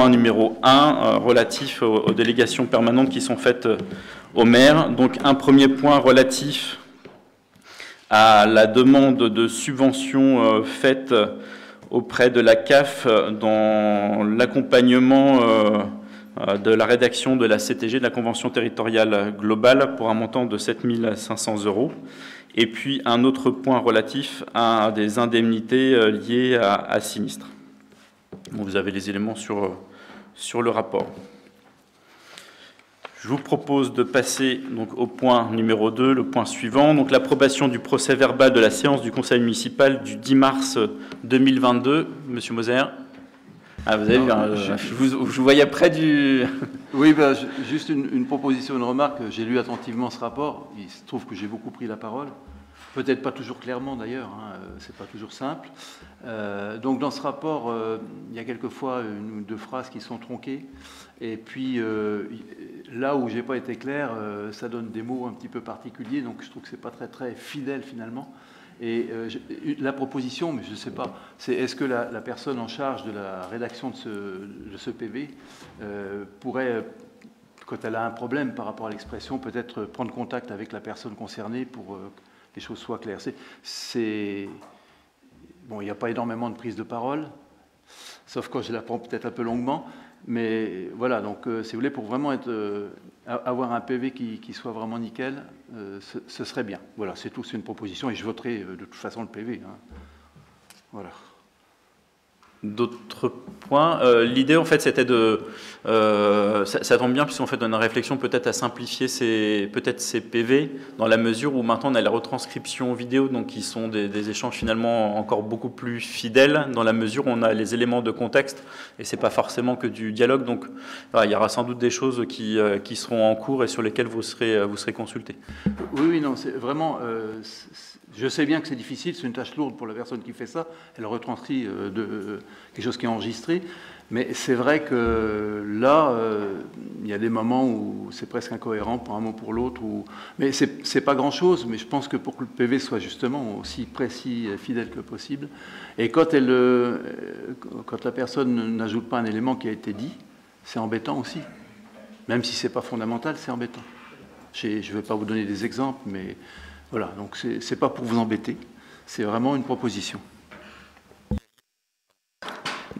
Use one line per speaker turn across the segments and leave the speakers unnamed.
point numéro 1 relatif aux délégations permanentes qui sont faites au maire. Donc un premier point relatif à la demande de subvention faite auprès de la CAF dans l'accompagnement de la rédaction de la CTG, de la Convention territoriale globale, pour un montant de 7 500 €. Et puis un autre point relatif à des indemnités liées à sinistres. Bon, vous avez les éléments sur le rapport. Je vous propose de passer donc au point numéro 2, le point suivant, donc l'approbation du procès-verbal de la séance du Conseil municipal du 10 mars 2022. Monsieur Moser. Ah, vous avez vu, je vous voyais près du...
Oui, ben, juste une proposition, une remarque. J'ai lu attentivement ce rapport. Il se trouve que j'ai beaucoup pris la parole. Peut-être pas toujours clairement d'ailleurs, hein, c'est pas toujours simple. Donc dans ce rapport, il y a quelquefois une ou deux phrases qui sont tronquées. Et puis là où j'ai pas été clair, ça donne des mots un petit peu particuliers. Donc je trouve que c'est pas très très fidèle finalement. Et la proposition, mais je ne sais pas, c'est est-ce que la personne en charge de la rédaction de ce PV pourrait, quand elle a un problème par rapport à l'expression, peut-être prendre contact avec la personne concernée pour que les choses soient claires. Bon, il n'y a pas énormément de prise de parole, sauf quand je la prends peut-être un peu longuement. Mais voilà, donc si vous voulez, pour vraiment avoir un PV qui soit vraiment nickel, ce serait bien. Voilà, c'est tout, c'est une proposition et je voterai de toute façon le PV. Hein. Voilà.
D'autres points. L'idée, en fait, c'était de... ça tombe bien, puisqu'en fait, on a une réflexion peut-être à simplifier ces PV, dans la mesure où maintenant, on a la retranscription vidéo, donc qui sont des échanges finalement encore beaucoup plus fidèles, dans la mesure où on a les éléments de contexte, et c'est pas forcément que du dialogue. Donc, voilà, il y aura sans doute des choses qui seront en cours et sur lesquelles vous serez consultés.
Oui, non, c'est vraiment... je sais bien que c'est difficile, c'est une tâche lourde pour la personne qui fait ça. Elle retranscrit quelque chose qui est enregistré. Mais c'est vrai que là, il y a des moments où c'est presque incohérent pour un mot pour l'autre. Mais c'est pas grand-chose, mais je pense que pour que le PV soit justement aussi précis et fidèle que possible. Et quand la personne n'ajoute pas un élément qui a été dit, c'est embêtant aussi. Même si c'est pas fondamental, c'est embêtant. Je ne vais pas vous donner des exemples, mais... Voilà, donc c'est pas pour vous embêter, c'est vraiment une proposition.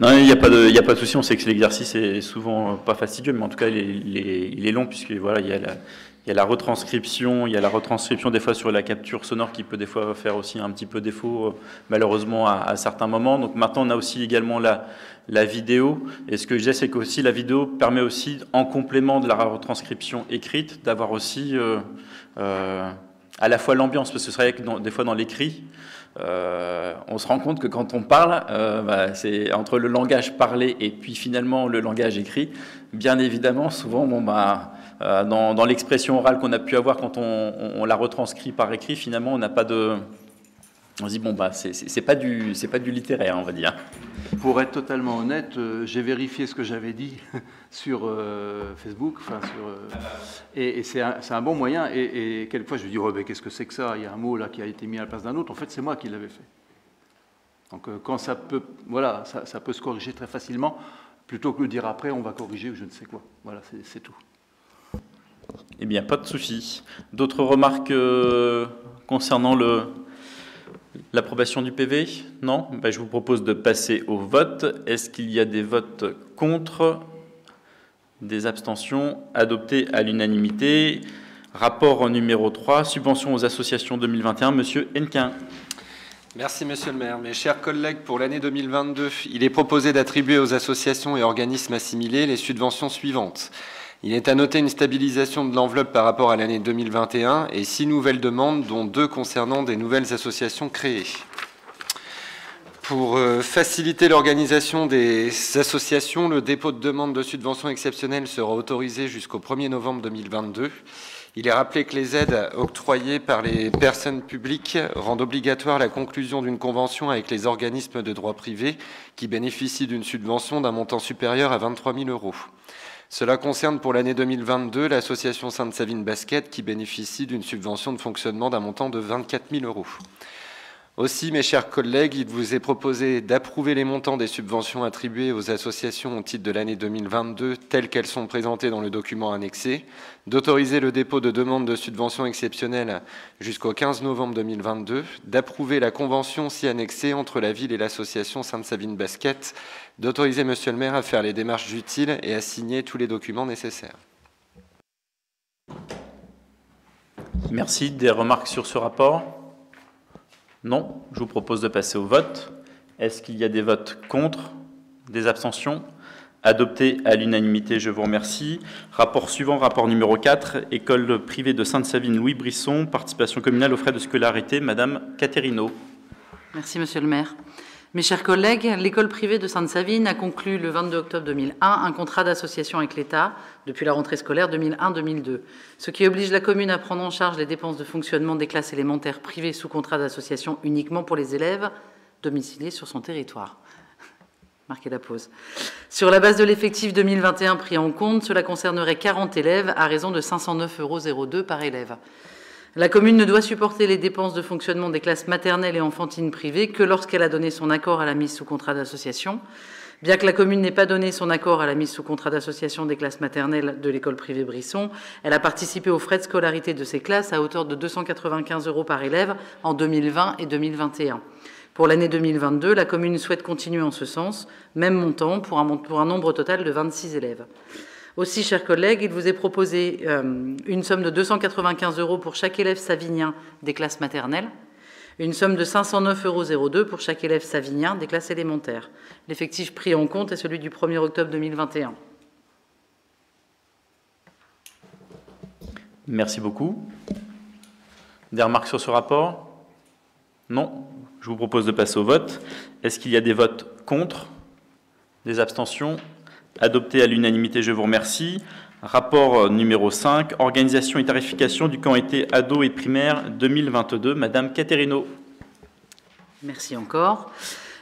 Non, il n'y a pas de souci, on sait que l'exercice est souvent pas fastidieux, mais en tout cas il est long, puisque voilà, il y a la retranscription, des fois sur la capture sonore qui peut des fois faire aussi un petit peu défaut, malheureusement à certains moments. Donc maintenant on a aussi également la vidéo, et ce que je disais, c'est qu'aussi la vidéo permet aussi, en complément de la retranscription écrite, d'avoir aussi à la fois l'ambiance, parce que c'est vrai que des fois dans l'écrit, on se rend compte que quand on parle, c'est entre le langage parlé et puis finalement le langage écrit. Bien évidemment, souvent, dans l'expression orale qu'on a pu avoir quand on la retranscrit par écrit, finalement, on n'a pas de... On se dit, c'est pas du littéraire, on va dire.
Pour être totalement honnête, j'ai vérifié ce que j'avais dit sur Facebook, et c'est un bon moyen. Et quelquefois, je me dis, oh, qu'est-ce que c'est que ça? Il y a un mot là qui a été mis à la place d'un autre. En fait, c'est moi qui l'avais fait. Donc, quand ça peut, voilà, ça peut se corriger très facilement, plutôt que de dire après, on va corriger ou je ne sais quoi. Voilà, c'est tout.
Eh bien, pas de souci. D'autres remarques concernant l'approbation du PV? Non? Je vous propose de passer au vote. Est-ce qu'il y a des votes contre? Des abstentions? Adopté à l'unanimité. Rapport numéro 3, subvention aux associations 2021. Monsieur Hennequin.
Merci, monsieur le maire. Mes chers collègues, pour l'année 2022, il est proposé d'attribuer aux associations et organismes assimilés les subventions suivantes. Il est à noter une stabilisation de l'enveloppe par rapport à l'année 2021 et 6 nouvelles demandes, dont 2 concernant des nouvelles associations créées. Pour faciliter l'organisation des associations, le dépôt de demande de subvention exceptionnelle sera autorisé jusqu'au 1er novembre 2022. Il est rappelé que les aides octroyées par les personnes publiques rendent obligatoire la conclusion d'une convention avec les organismes de droit privé qui bénéficient d'une subvention d'un montant supérieur à 23 000 €. Cela concerne pour l'année 2022 l'association Sainte-Savine Basket qui bénéficie d'une subvention de fonctionnement d'un montant de 24 000 €. Aussi, mes chers collègues, il vous est proposé d'approuver les montants des subventions attribuées aux associations au titre de l'année 2022 telles qu'elles sont présentées dans le document annexé, d'autoriser le dépôt de demandes de subventions exceptionnelles jusqu'au 15 novembre 2022, d'approuver la convention si annexée entre la ville et l'association Sainte-Savine Basket, d'autoriser Monsieur le maire à faire les démarches utiles et à signer tous les documents nécessaires.
Merci. Des remarques sur ce rapport ? Non. Je vous propose de passer au vote. Est-ce qu'il y a des votes contre? Des abstentions? Adopté à l'unanimité, je vous remercie. Rapport suivant, rapport numéro 4, école privée de Sainte-Savine Louis Brisson, participation communale aux frais de scolarité, Madame Caterino.
Merci, Monsieur le maire. Mes chers collègues, l'école privée de Sainte-Savine a conclu le 22 octobre 2001 un contrat d'association avec l'État depuis la rentrée scolaire 2001-2002, ce qui oblige la commune à prendre en charge les dépenses de fonctionnement des classes élémentaires privées sous contrat d'association uniquement pour les élèves domiciliés sur son territoire. Marquez la pause. Sur la base de l'effectif 2021 pris en compte, cela concernerait 40 élèves à raison de 509,02 € par élève. La commune ne doit supporter les dépenses de fonctionnement des classes maternelles et enfantines privées que lorsqu'elle a donné son accord à la mise sous contrat d'association. Bien que la commune n'ait pas donné son accord à la mise sous contrat d'association des classes maternelles de l'école privée Brisson, elle a participé aux frais de scolarité de ces classes à hauteur de 295 € par élève en 2020 et 2021. Pour l'année 2022, la commune souhaite continuer en ce sens, même montant pour un nombre total de 26 élèves. Aussi, chers collègues, il vous est proposé une somme de 295 € pour chaque élève savinien des classes maternelles, une somme de 509,02 € pour chaque élève savinien des classes élémentaires. L'effectif pris en compte est celui du 1er octobre 2021.
Merci beaucoup. Des remarques sur ce rapport? Non. Je vous propose de passer au vote. Est-ce qu'il y a des votes contre? Des abstentions? Adopté à l'unanimité, je vous remercie. Rapport numéro 5, organisation et tarification du camp été ado et primaire 2022. Madame Caterino.
Merci encore.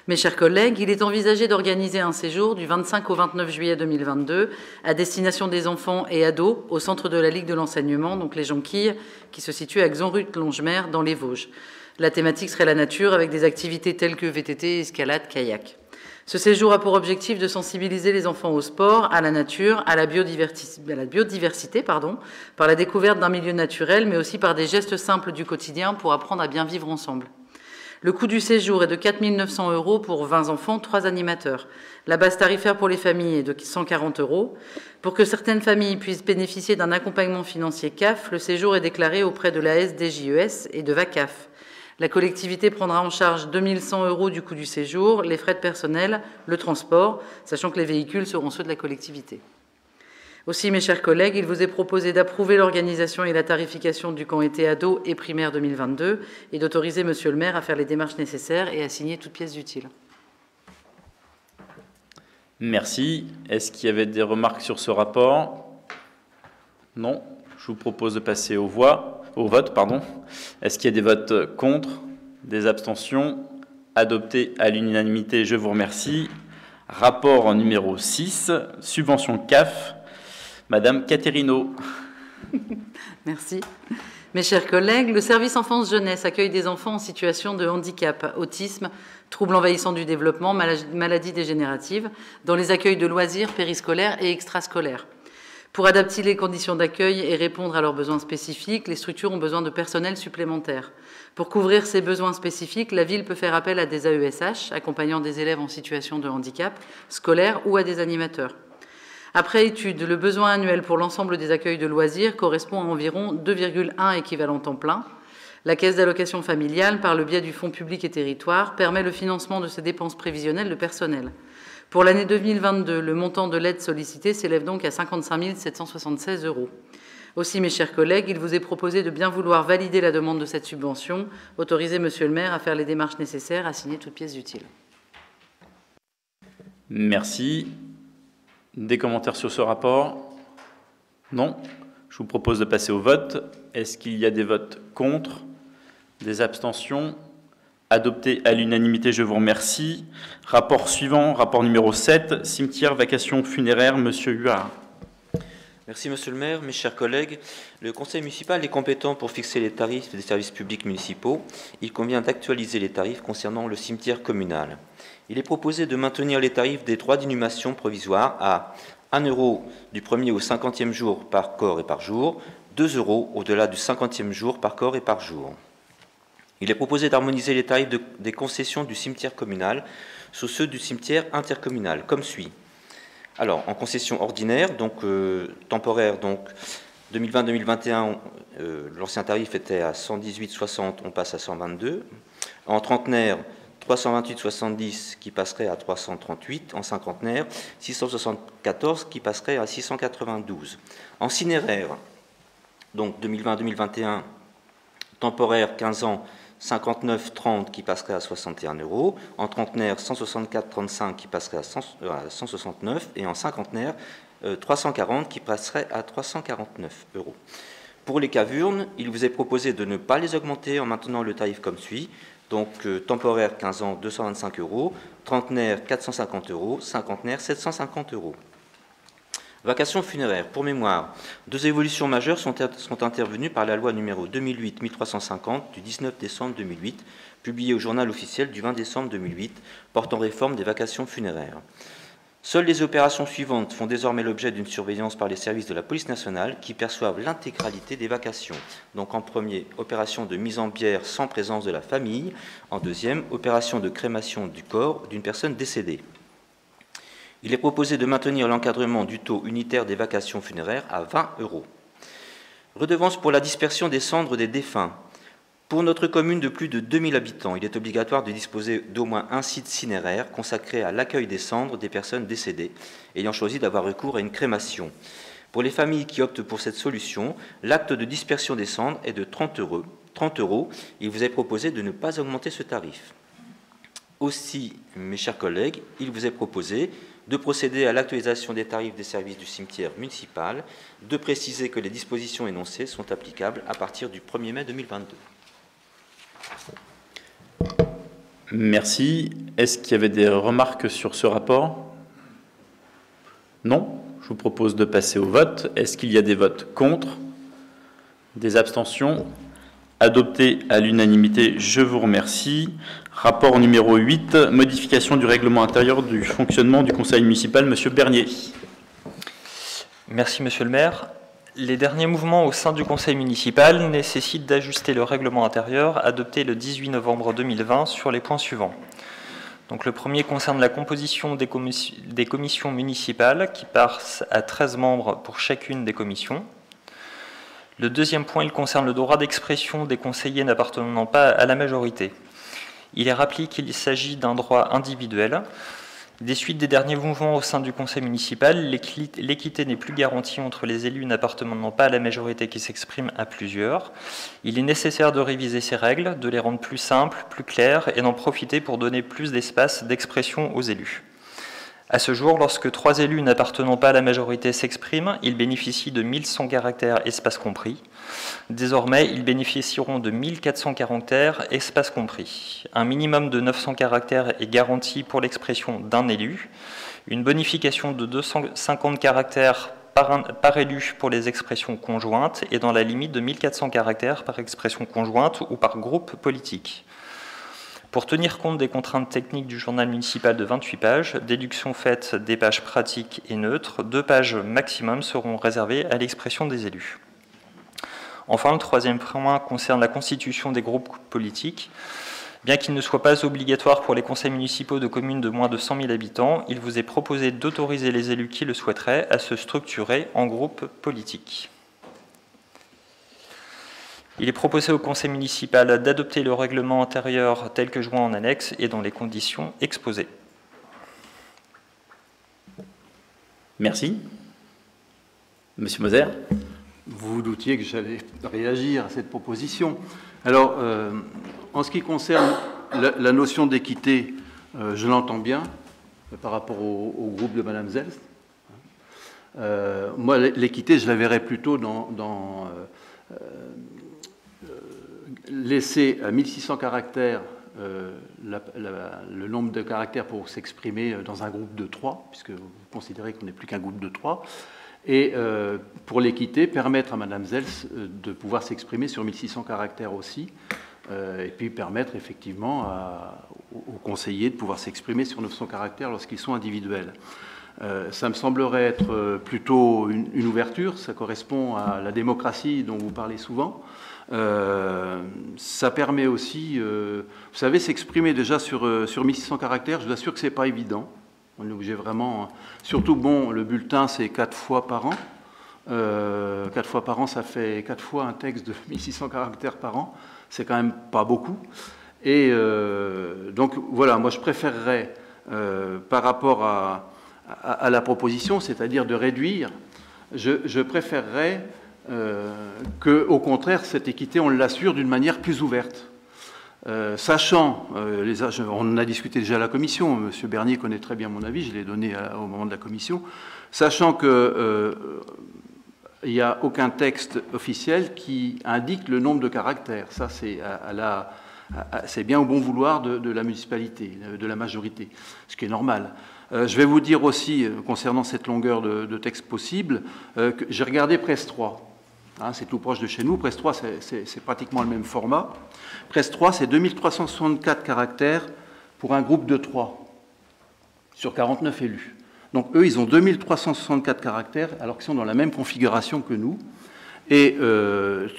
Mes chers collègues, il est envisagé d'organiser un séjour du 25 au 29 juillet 2022 à destination des enfants et ados au centre de la Ligue de l'enseignement, donc les Jonquilles, qui se situe à Xonrupt-Longemer dans les Vosges. La thématique serait la nature avec des activités telles que VTT, escalade, kayak. Ce séjour a pour objectif de sensibiliser les enfants au sport, à la nature, à la biodiversité, par la découverte d'un milieu naturel, mais aussi par des gestes simples du quotidien pour apprendre à bien vivre ensemble. Le coût du séjour est de 4 900 € pour 20 enfants, 3 animateurs. La base tarifaire pour les familles est de 140 €. Pour que certaines familles puissent bénéficier d'un accompagnement financier CAF, le séjour est déclaré auprès de la SDJES et de VACAF. La collectivité prendra en charge 2 100 € du coût du séjour, les frais de personnel, le transport, sachant que les véhicules seront ceux de la collectivité. Aussi, mes chers collègues, il vous est proposé d'approuver l'organisation et la tarification du camp été ado et primaire 2022 et d'autoriser Monsieur le maire à faire les démarches nécessaires et à signer toutes pièces utiles.
Merci. Est-ce qu'il y avait des remarques sur ce rapport? Non. Je vous propose de passer au vote. Est-ce qu'il y a des votes contre? Des abstentions? Adopté à l'unanimité, je vous remercie. Rapport numéro 6, subvention CAF. Madame Caterino.
Merci. Mes chers collègues, le service enfance-jeunesse accueille des enfants en situation de handicap, autisme, troubles envahissants du développement, maladies dégénératives, dans les accueils de loisirs périscolaires et extrascolaires. Pour adapter les conditions d'accueil et répondre à leurs besoins spécifiques, les structures ont besoin de personnel supplémentaire. Pour couvrir ces besoins spécifiques, la ville peut faire appel à des AESH, accompagnant des élèves en situation de handicap, scolaire ou à des animateurs. Après étude, le besoin annuel pour l'ensemble des accueils de loisirs correspond à environ 2,1 équivalents temps plein. La Caisse d'allocation familiale, par le biais du Fonds public et territoire, permet le financement de ces dépenses prévisionnelles de personnel. Pour l'année 2022, le montant de l'aide sollicitée s'élève donc à 55 776 €. Aussi, mes chers collègues, il vous est proposé de bien vouloir valider la demande de cette subvention, autoriser Monsieur le maire à faire les démarches nécessaires, à signer toutes pièces utiles.
Merci. Des commentaires sur ce rapport? Non. Je vous propose de passer au vote. Est-ce qu'il y a des votes contre? Des abstentions? Adopté à l'unanimité, je vous remercie. Rapport suivant, rapport numéro 7, cimetière, vacations funéraires, Monsieur Huard.
Merci Monsieur le maire, mes chers collègues. Le conseil municipal est compétent pour fixer les tarifs des services publics municipaux. Il convient d'actualiser les tarifs concernant le cimetière communal. Il est proposé de maintenir les tarifs des droits d'inhumation provisoires à 1 € du 1er au 50e jour par corps et par jour, 2 € au-delà du 50e jour par corps et par jour. Il est proposé d'harmoniser les tarifs des concessions du cimetière communal sur ceux du cimetière intercommunal, comme suit. Alors, en concession ordinaire, donc temporaire, donc 2020-2021, l'ancien tarif était à 118,60, on passe à 122. En trentenaire, 328,70 qui passerait à 338. En cinquantenaire, 674 qui passerait à 692. En cinéraire, donc 2020-2021, temporaire 15 ans, 59,30 qui passerait à 61 €, en trentenaire 164,35 qui passerait à 169 et en cinquantenaire 340 qui passerait à 349 €. Pour les cavurnes, il vous est proposé de ne pas les augmenter en maintenant le tarif comme suit. Donc temporaire 15 ans 225 €, trentenaire 450 €, cinquantenaire 750 €. Vacations funéraires, pour mémoire, 2 évolutions majeures sont intervenues par la loi numéro 2008-1350 du 19 décembre 2008, publiée au journal officiel du 20 décembre 2008, portant réforme des vacations funéraires. Seules les opérations suivantes font désormais l'objet d'une surveillance par les services de la police nationale qui perçoivent l'intégralité des vacations. Donc en premier, opération de mise en bière sans présence de la famille. En deuxième, opération de crémation du corps d'une personne décédée. Il est proposé de maintenir l'encadrement du taux unitaire des vacations funéraires à 20 €. Redevance pour la dispersion des cendres des défunts. Pour notre commune de plus de 2000 habitants, il est obligatoire de disposer d'au moins un site cinéraire consacré à l'accueil des cendres des personnes décédées, ayant choisi d'avoir recours à une crémation. Pour les familles qui optent pour cette solution, l'acte de dispersion des cendres est de 30 €. Il vous est proposé de ne pas augmenter ce tarif. Aussi, mes chers collègues, il vous est proposé de procéder à l'actualisation des tarifs des services du cimetière municipal, de préciser que les dispositions énoncées sont applicables à partir du 1er mai 2022.
Merci. Est-ce qu'il y avait des remarques sur ce rapport? Non. Je vous propose de passer au vote. Est-ce qu'il y a des votes contre? Des abstentions? Adopté à l'unanimité, je vous remercie. Rapport numéro 8, modification du règlement intérieur du fonctionnement du conseil municipal, Monsieur Bernier.
Merci Monsieur le maire. Les derniers mouvements au sein du conseil municipal nécessitent d'ajuster le règlement intérieur adopté le 18 novembre 2020 sur les points suivants. Donc le premier concerne la composition des commissions municipales qui passe à 13 membres pour chacune des commissions. Le deuxième point, il concerne le droit d'expression des conseillers n'appartenant pas à la majorité. Il est rappelé qu'il s'agit d'un droit individuel. Des suites des derniers mouvements au sein du conseil municipal, l'équité n'est plus garantie entre les élus n'appartenant pas à la majorité qui s'expriment à plusieurs. Il est nécessaire de réviser ces règles, de les rendre plus simples, plus claires et d'en profiter pour donner plus d'espace d'expression aux élus. À ce jour, lorsque 3 élus n'appartenant pas à la majorité s'expriment, ils bénéficient de 1100 caractères, espace compris. Désormais, ils bénéficieront de 1400 caractères, espace compris. Un minimum de 900 caractères est garanti pour l'expression d'un élu. Une bonification de 250 caractères par élu pour les expressions conjointes et dans la limite de 1400 caractères par expression conjointe ou par groupe politique. Pour tenir compte des contraintes techniques du journal municipal de 28 pages, déduction faite des pages pratiques et neutres, 2 pages maximum seront réservées à l'expression des élus. Enfin, le troisième point concerne la constitution des groupes politiques. Bien qu'il ne soit pas obligatoire pour les conseils municipaux de communes de moins de 100 000 habitants, il vous est proposé d'autoriser les élus qui le souhaiteraient à se structurer en groupes politiques. Il est proposé au conseil municipal d'adopter le règlement intérieur tel que joint en annexe et dans les conditions exposées.
Merci. Monsieur Moser.
Vous vous doutiez que j'allais réagir à cette proposition. Alors, en ce qui concerne la notion d'équité, je l'entends bien par rapport au groupe de Madame Zelst. Moi, l'équité, je la verrais plutôt dans laisser à 1600 caractères le nombre de caractères pour s'exprimer dans un groupe de 3, puisque vous considérez qu'on n'est plus qu'un groupe de 3, Et pour l'équité, permettre à Madame Zels de pouvoir s'exprimer sur 1600 caractères aussi, et puis permettre effectivement aux conseillers de pouvoir s'exprimer sur 900 caractères lorsqu'ils sont individuels. Ça me semblerait être plutôt une ouverture, ça correspond à la démocratie dont vous parlez souvent. Ça permet aussi, vous savez, s'exprimer déjà sur 1600 caractères, je vous assure que ce n'est pas évident. On est obligé vraiment, surtout bon, le bulletin c'est 4 fois par an. 4 fois par an, ça fait 4 fois un texte de 1600 caractères par an. C'est quand même pas beaucoup. Et donc voilà, moi je préférerais, par rapport à la proposition, c'est-à-dire de réduire, je préférerais qu'au contraire, cette équité, on l'assure d'une manière plus ouverte. Sachant, on en a discuté déjà à la commission, M. Bernier connaît très bien mon avis, je l'ai donné au moment de la commission, sachant que il n'y a aucun texte officiel qui indique le nombre de caractères. Ça, c'est bien au bon vouloir de la municipalité, de la majorité, ce qui est normal. Je vais vous dire aussi, concernant cette longueur de texte possible, que j'ai regardé Presse 3. Hein, c'est tout proche de chez nous. Presse 3, c'est pratiquement le même format. Presse 3, c'est 2364 caractères pour un groupe de 3 sur 49 élus. Donc eux, ils ont 2364 caractères alors qu'ils sont dans la même configuration que nous. Et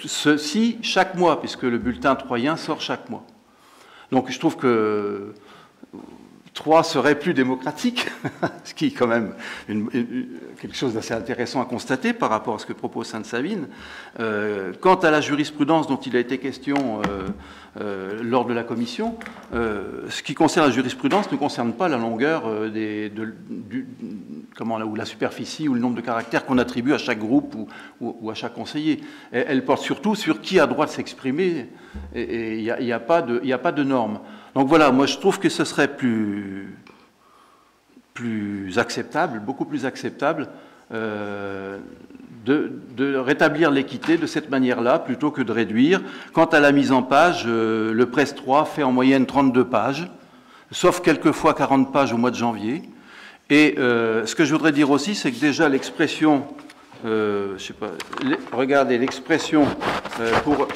ceci chaque mois, puisque le bulletin troyen sort chaque mois. Donc je trouve que 3 serait plus démocratique, ce qui est quand même quelque chose d'assez intéressant à constater par rapport à ce que propose Sainte-Savine. Quant à la jurisprudence dont il a été question lors de la commission, ce qui concerne la jurisprudence ne concerne pas la longueur ou la superficie ou le nombre de caractères qu'on attribue à chaque groupe ou à chaque conseiller. Elle porte surtout sur qui a droit de s'exprimer, et il n'y a pas de normes. Donc voilà, moi je trouve que ce serait plus acceptable, beaucoup plus acceptable, de rétablir l'équité de cette manière-là, plutôt que de réduire. Quant à la mise en page, le Presse 3 fait en moyenne 32 pages, sauf quelquefois 40 pages au mois de janvier. Et ce que je voudrais dire aussi, c'est que déjà l'expression, je sais pas, regardez, l'expression pour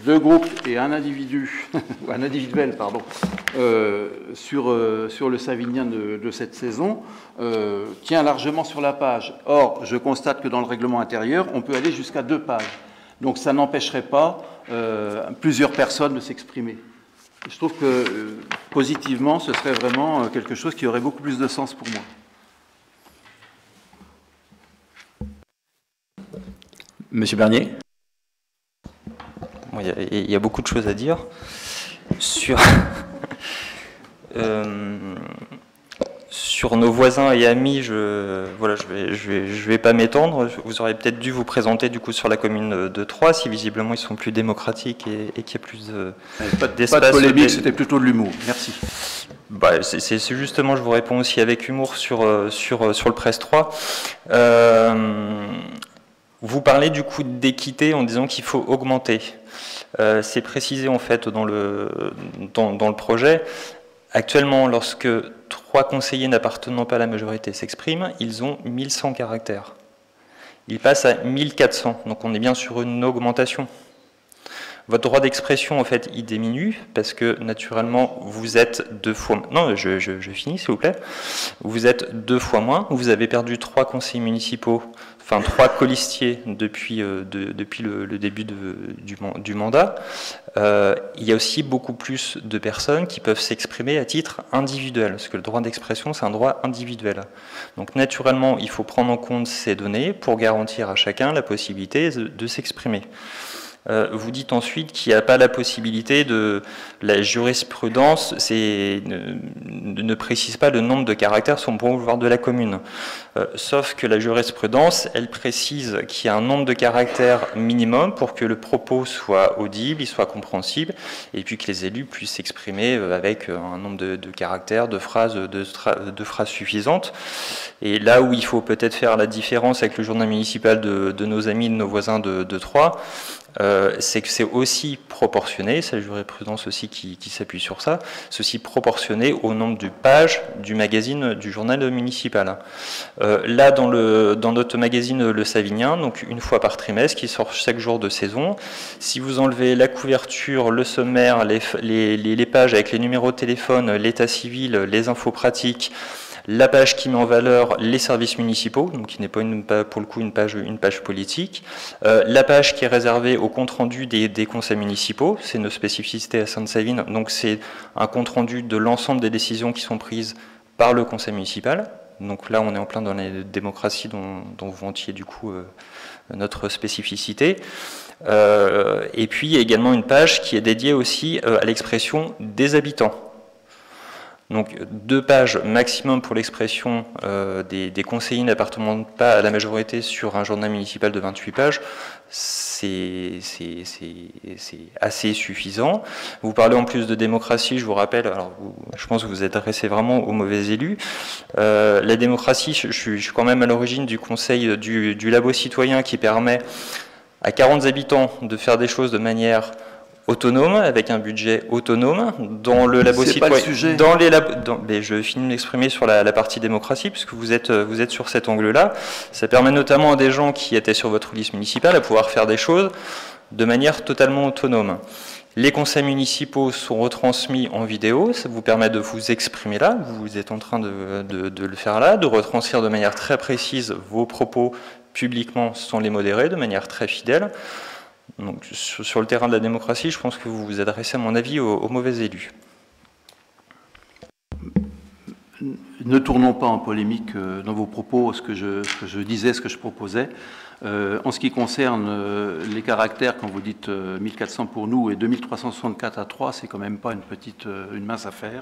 2 groupes et un individu, ou un individuel, pardon, sur le savinien de cette saison, tient largement sur la page. Or, je constate que dans le règlement intérieur, on peut aller jusqu'à 2 pages. Donc ça n'empêcherait pas plusieurs personnes de s'exprimer. Je trouve que positivement, ce serait vraiment quelque chose qui aurait beaucoup plus de sens pour moi.
Monsieur Bernier.
Bon, il y a beaucoup de choses à dire sur sur nos voisins et amis. Je vais pas m'étendre. Vous aurez peut-être dû vous présenter du coup sur la commune de Troyes, si visiblement ils sont plus démocratiques et qu'il y a plus d'espace.
Pas de polémique, c'était plutôt de l'humour. Merci.
Bah, c'est justement, je vous réponds aussi avec humour sur le Presse 3. Vous parlez du coup d'équité en disant qu'il faut augmenter. C'est précisé en fait dans le projet. Actuellement, lorsque 3 conseillers n'appartenant pas à la majorité s'expriment, ils ont 1100 caractères. Ils passent à 1400, donc on est bien sur une augmentation. Votre droit d'expression, en fait, il diminue parce que, naturellement, vous êtes 2 fois... Non, je finis, s'il vous plaît. Vous êtes 2 fois moins. Vous avez perdu 3 conseillers municipaux, enfin 3 colistiers depuis le début du mandat. Il y a aussi beaucoup plus de personnes qui peuvent s'exprimer à titre individuel, parce que le droit d'expression, c'est un droit individuel. Donc, naturellement, il faut prendre en compte ces données pour garantir à chacun la possibilité de s'exprimer. Vous dites ensuite qu'il n'y a pas la possibilité de la jurisprudence, ne précise pas le nombre de caractères sur le pouvoir de la commune. Sauf que la jurisprudence, elle précise qu'il y a un nombre de caractères minimum pour que le propos soit audible, il soit compréhensible, et puis que les élus puissent s'exprimer avec un nombre de caractères, de phrases suffisantes. Et là où il faut peut-être faire la différence avec le journal municipal de nos amis, de nos voisins de Troyes, c'est que c'est aussi proportionné, c'est la jurisprudence aussi qui s'appuie sur ça, c'est aussi proportionné au nombre de pages du magazine du journal municipal. Là, dans notre magazine Le Savinien, donc une fois par trimestre, qui sort chaque jour de saison, si vous enlevez la couverture, le sommaire, les pages avec les numéros de téléphone, l'état civil, les infos pratiques, la page qui met en valeur les services municipaux, donc qui n'est pas pour le coup une page politique, la page qui est réservée au compte-rendu des conseils municipaux, c'est nos spécificités à Sainte-Savine, donc c'est un compte-rendu de l'ensemble des décisions qui sont prises par le conseil municipal. Donc là, on est en plein dans la démocratie dont vous vantiez du coup notre spécificité. Et puis, il y a également une page qui est dédiée aussi à l'expression des habitants. Donc 2 pages maximum pour l'expression des conseillers n'appartenant pas à la majorité sur un journal municipal de 28 pages, c'est assez suffisant. Vous parlez en plus de démocratie, je vous rappelle, alors je pense que vous êtes adressé vraiment aux mauvais élus. La démocratie, je suis quand même à l'origine du conseil du labo citoyen qui permet à 40 habitants de faire des choses de manière autonome, avec un budget autonome. Dans le labo citoyen, mais je finis de m'exprimer sur la partie démocratie, puisque vous êtes sur cet angle-là. Ça permet notamment à des gens qui étaient sur votre liste municipale à pouvoir faire des choses de manière totalement autonome. Les conseils municipaux sont retransmis en vidéo, ça vous permet de vous exprimer là, vous êtes en train de le faire là, de retranscrire de manière très précise vos propos publiquement sans les modérer, de manière très fidèle. Donc, sur le terrain de la démocratie, je pense que vous vous adressez, à mon avis, aux mauvais élus.
Ne tournons pas en polémique dans vos propos, ce que je disais, ce que je proposais. En ce qui concerne les caractères, quand vous dites 1400 pour nous et 2364 à 3, c'est quand même pas une mince affaire.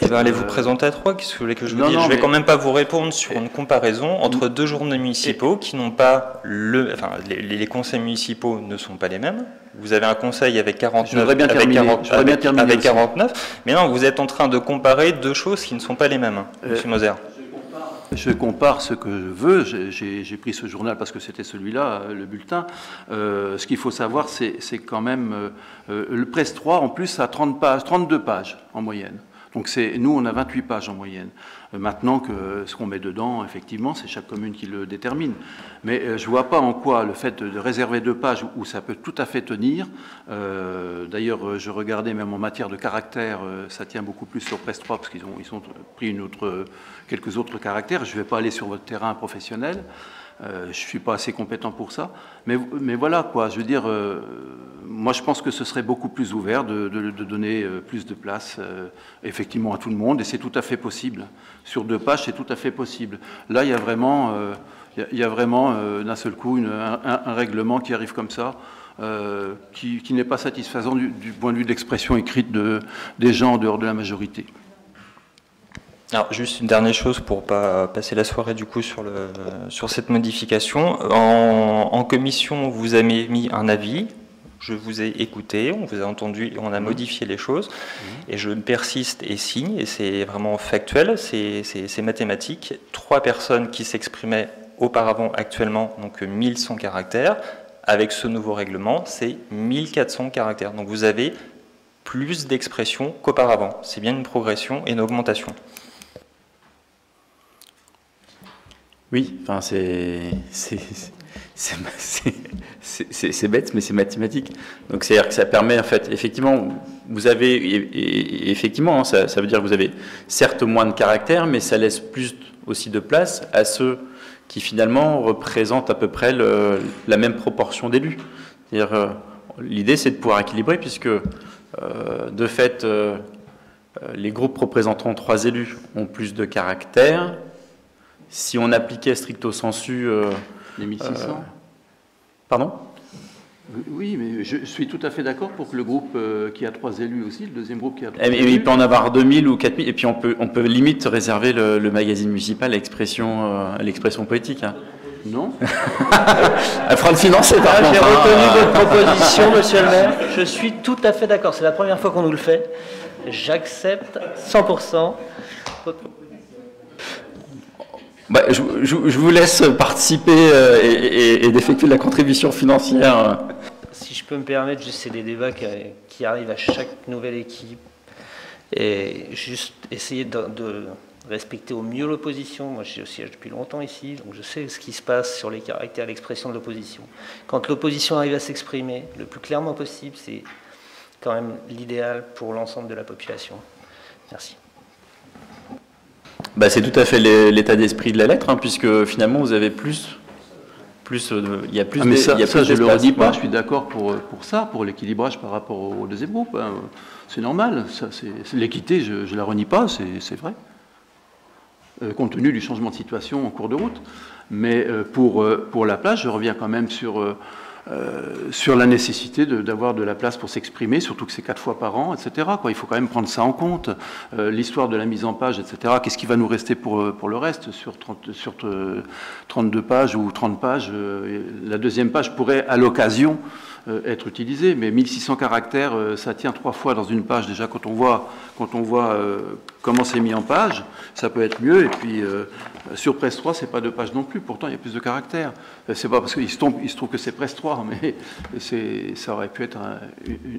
Eh bien, allez vous présenter à 3, qu'est-ce que vous voulez que je vous dise? Je vais quand même pas vous répondre sur une comparaison entre 2 journaux municipaux qui n'ont pas les conseils municipaux ne sont pas les mêmes. Vous avez un conseil avec 49, avec 49, mais non, vous êtes en train de comparer 2 choses qui ne sont pas les mêmes, M. Moser.
Je compare ce que je veux. J'ai pris ce journal parce que c'était celui-là, le bulletin. Ce qu'il faut savoir, c'est quand même le Presse 3, en plus, a 32 pages en moyenne. Donc nous, on a 28 pages en moyenne. Maintenant que ce qu'on met dedans, effectivement, c'est chaque commune qui le détermine. Mais je ne vois pas en quoi le fait de réserver 2 pages où ça peut tout à fait tenir. D'ailleurs, je regardais même en matière de caractère, ça tient beaucoup plus sur Presse 3 parce qu'ils ont pris quelques autres caractères. Je ne vais pas aller sur votre terrain professionnel. Je ne suis pas assez compétent pour ça. Mais voilà, quoi. Je veux dire, moi, je pense que ce serait beaucoup plus ouvert de donner plus de place, effectivement, à tout le monde. Et c'est tout à fait possible. Sur 2 pages, c'est tout à fait possible. Là, il y a vraiment, d'un seul coup, un règlement qui arrive comme ça, qui n'est pas satisfaisant du point de vue de l'expression écrite des gens en dehors de la majorité.
Alors, juste une dernière chose pour pas passer la soirée du coup sur cette modification. En commission, vous avez mis un avis, je vous ai écouté, on vous a entendu et on a modifié les choses. Et je persiste et signe, et c'est vraiment factuel, c'est mathématique. 3 personnes qui s'exprimaient auparavant, actuellement, donc 1100 caractères. Avec ce nouveau règlement, c'est 1400 caractères. Donc vous avez plus d'expressions qu'auparavant. C'est bien une progression et une augmentation.
Oui, enfin c'est bête, mais c'est mathématique. Donc c'est-à-dire que ça permet en fait, effectivement, vous avez effectivement, ça veut dire que vous avez certes moins de caractères, mais ça laisse plus aussi de place à ceux qui finalement représentent à peu près la même proportion d'élus. C'est-à-dire l'idée c'est de pouvoir équilibrer puisque de fait les groupes représentant 3 élus ont plus de caractères. Si on appliquait stricto sensu...
les 1600
Pardon?
Oui, mais je suis tout à fait d'accord pour que le groupe qui a 3 élus aussi, le deuxième groupe qui a 3
élus... Il peut en avoir 2000 ou 4000, et puis on peut limite réserver le magazine municipal à l'expression poétique. Hein.
Non.
Elle fera le financer par contre.
J'ai retenu votre proposition, monsieur le maire. Je suis tout à fait d'accord. C'est la première fois qu'on nous le fait. J'accepte 100%.
Bah, je vous laisse participer et d'effectuer la contribution financière.
Si je peux me permettre, juste c'est des débats qui arrivent à chaque nouvelle équipe. Et juste essayer de respecter au mieux l'opposition. Moi, je suis au siège depuis longtemps ici, donc je sais ce qui se passe sur les caractères, l'expression de l'opposition. Quand l'opposition arrive à s'exprimer le plus clairement possible, c'est quand même l'idéal pour l'ensemble de la population. Merci.
Bah, c'est tout à fait l'état d'esprit de la lettre, hein, puisque finalement, vous avez il y a plus
mais ça, je ne le redis pas,
ouais.
je suis d'accord pour ça, pour l'équilibrage par rapport au deuxième groupe. Hein. C'est normal, l'équité, je ne la renie pas, c'est vrai, compte tenu du changement de situation en cours de route. Mais pour la place, je reviens quand même sur la nécessité d'avoir de la place pour s'exprimer, surtout que c'est 4 fois par an, etc. Il faut quand même prendre ça en compte. L'histoire de la mise en page, etc. Qu'est-ce qui va nous rester pour le reste sur 32 pages ou 30 pages la deuxième page pourrait, à l'occasion, être utilisée. Mais 1600 caractères, ça tient 3 fois dans une page. Déjà, quand on voit comment c'est mis en page, ça peut être mieux. Et puis, sur Presse 3, c'est pas 2 pages non plus. Pourtant, il y a plus de caractères. C'est pas parce qu'il se trouve que c'est Presse 3, mais ça aurait pu être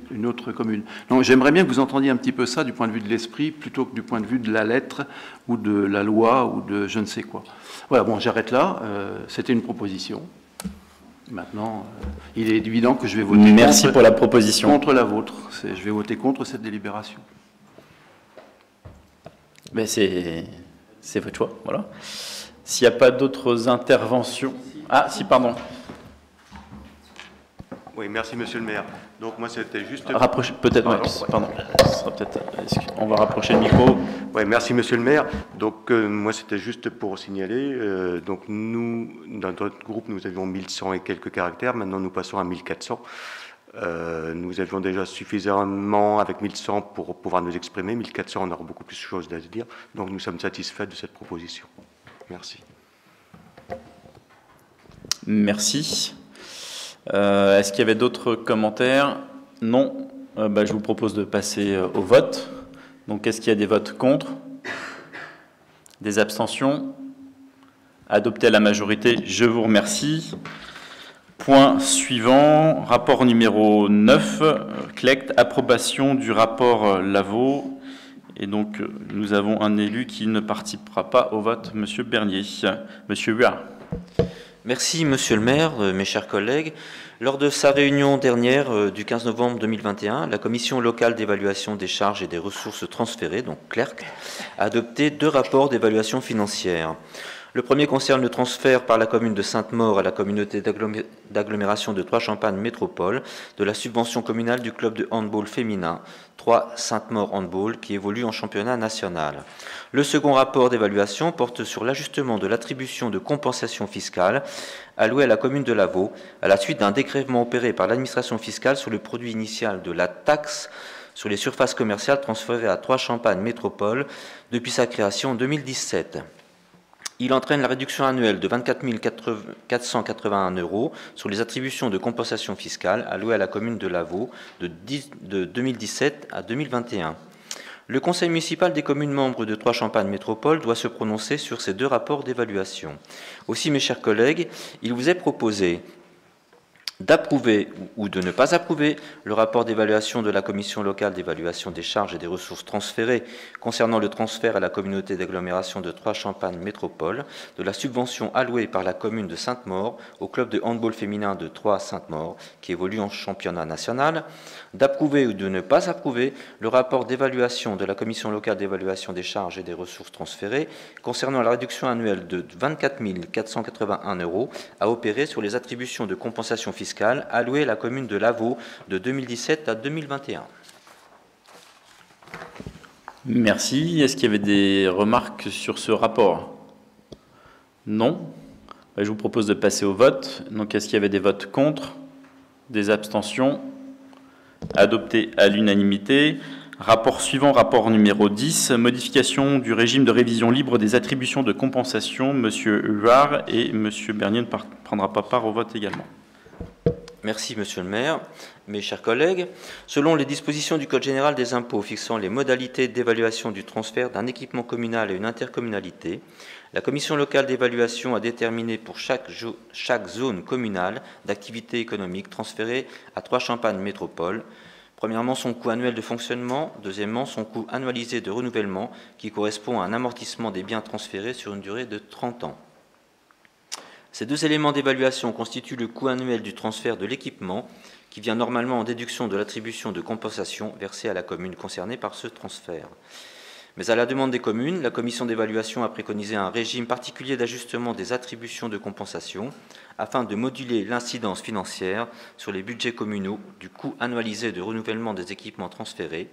une autre commune. Donc, j'aimerais bien que vous entendiez un petit peu ça du point de vue de l'esprit, plutôt que du point de vue de la lettre, ou de la loi, ou de je ne sais quoi. Voilà, bon, j'arrête là. C'était une proposition. Maintenant, il est évident que je vais voter
pour la proposition.
Contre la vôtre. Je vais voter contre cette délibération.
Ben c'est votre choix, voilà. S'il n'y a pas d'autres interventions... Ah, si, pardon.
Oui, merci, monsieur le maire. Donc, moi, c'était juste...
Rapproche, peut-être, pardon. On va rapprocher le micro.
Oui, merci, monsieur le maire. Donc, moi, c'était juste pour signaler. Donc, nous, dans notre groupe, nous avions 1100 et quelques caractères. Maintenant, nous passons à 1400. Nous avions déjà suffisamment avec 1100 pour pouvoir nous exprimer. 1400, on aura beaucoup plus de choses à dire. Donc, nous sommes satisfaits de cette proposition. Merci.
Merci. Est-ce qu'il y avait d'autres commentaires? Non. Je vous propose de passer au vote. Donc, est-ce qu'il y a des votes contre? Des abstentions? Adopté à la majorité, je vous remercie. Point suivant, rapport numéro 9, CLECT, approbation du rapport Lavaux. Et donc, nous avons un élu qui ne participera pas au vote, Monsieur Bernier. Monsieur Huard.
Merci, monsieur le maire, mes chers collègues. Lors de sa réunion dernière du 15 novembre 2021, la commission locale d'évaluation des charges et des ressources transférées, donc CLERC, a adopté 2 rapports d'évaluation financière. Le premier concerne le transfert par la commune de Sainte-Maure à la communauté d'agglomération de Troyes-Champagne Métropole de la subvention communale du club de handball féminin Troyes Sainte-Maure Handball qui évolue en championnat national. Le second rapport d'évaluation porte sur l'ajustement de l'attribution de compensation fiscale allouée à la commune de Lavaux à la suite d'un dégrèvement opéré par l'administration fiscale sur le produit initial de la taxe sur les surfaces commerciales transférées à Troyes-Champagne Métropole depuis sa création en 2017. Il entraîne la réduction annuelle de 24 481 € sur les attributions de compensation fiscale allouées à la commune de Lavaux de 2017 à 2021. Le conseil municipal des communes membres de Troyes-Champagne Métropole doit se prononcer sur ces 2 rapports d'évaluation. Aussi, mes chers collègues, il vous est proposé d'approuver ou de ne pas approuver le rapport d'évaluation de la commission locale d'évaluation des charges et des ressources transférées concernant le transfert à la communauté d'agglomération de Troyes-Champagne Métropole de la subvention allouée par la commune de Sainte-Maure au club de handball féminin de Troyes-Sainte-Maure qui évolue en championnat national, d'approuver ou de ne pas approuver le rapport d'évaluation de la commission locale d'évaluation des charges et des ressources transférées concernant la réduction annuelle de 24 481 € à opérer sur les attributions de compensation fiscale allouée à la commune de Lavaux de 2017 à 2021.
Merci. Est-ce qu'il y avait des remarques sur ce rapport? Non. Je vous propose de passer au vote. Donc, est-ce qu'il y avait des votes contre? Des abstentions? Adopté à l'unanimité. Rapport suivant, rapport numéro 10, modification du régime de révision libre des attributions de compensation. Monsieur Huard et Monsieur Bernier ne prendra pas part au vote également.
Merci, monsieur le maire. mes chers collègues, selon les dispositions du Code général des impôts fixant les modalités d'évaluation du transfert d'un équipement communal à une intercommunalité, la commission locale d'évaluation a déterminé pour chaque zone communale d'activité économique transférée à Trois-Champagnes Métropole, premièrement son coût annuel de fonctionnement, deuxièmement son coût annualisé de renouvellement qui correspond à un amortissement des biens transférés sur une durée de 30 ans. Ces deux éléments d'évaluation constituent le coût annuel du transfert de l'équipement qui vient normalement en déduction de l'attribution de compensation versée à la commune concernée par ce transfert. Mais à la demande des communes, la commission d'évaluation a préconisé un régime particulier d'ajustement des attributions de compensation afin de moduler l'incidence financière sur les budgets communaux du coût annualisé de renouvellement des équipements transférés,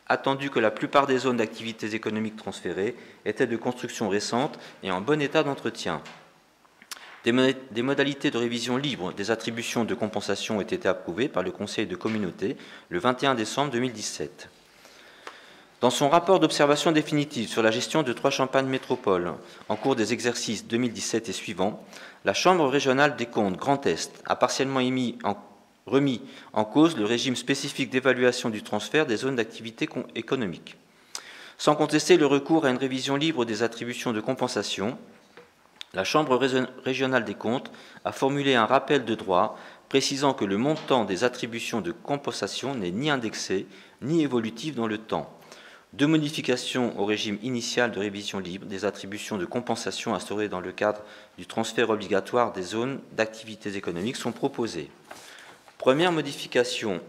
attendu que la plupart des zones d'activités économiques transférées étaient de construction récente et en bon état d'entretien. Des modalités de révision libre des attributions de compensation ont été approuvées par le Conseil de communauté le 21 décembre 2017. Dans son rapport d'observation définitive sur la gestion de Trois-Champagnes Métropole en cours des exercices 2017 et suivants, la Chambre régionale des comptes Grand Est a partiellement remis en cause le régime spécifique d'évaluation du transfert des zones d'activité économique. Sans contester le recours à une révision libre des attributions de compensation, la Chambre régionale des comptes a formulé un rappel de droit précisant que le montant des attributions de compensation n'est ni indexé ni évolutif dans le temps. Deux modifications au régime initial de révision libre des attributions de compensation instaurées dans le cadre du transfert obligatoire des zones d'activités économiques sont proposées. Première modification,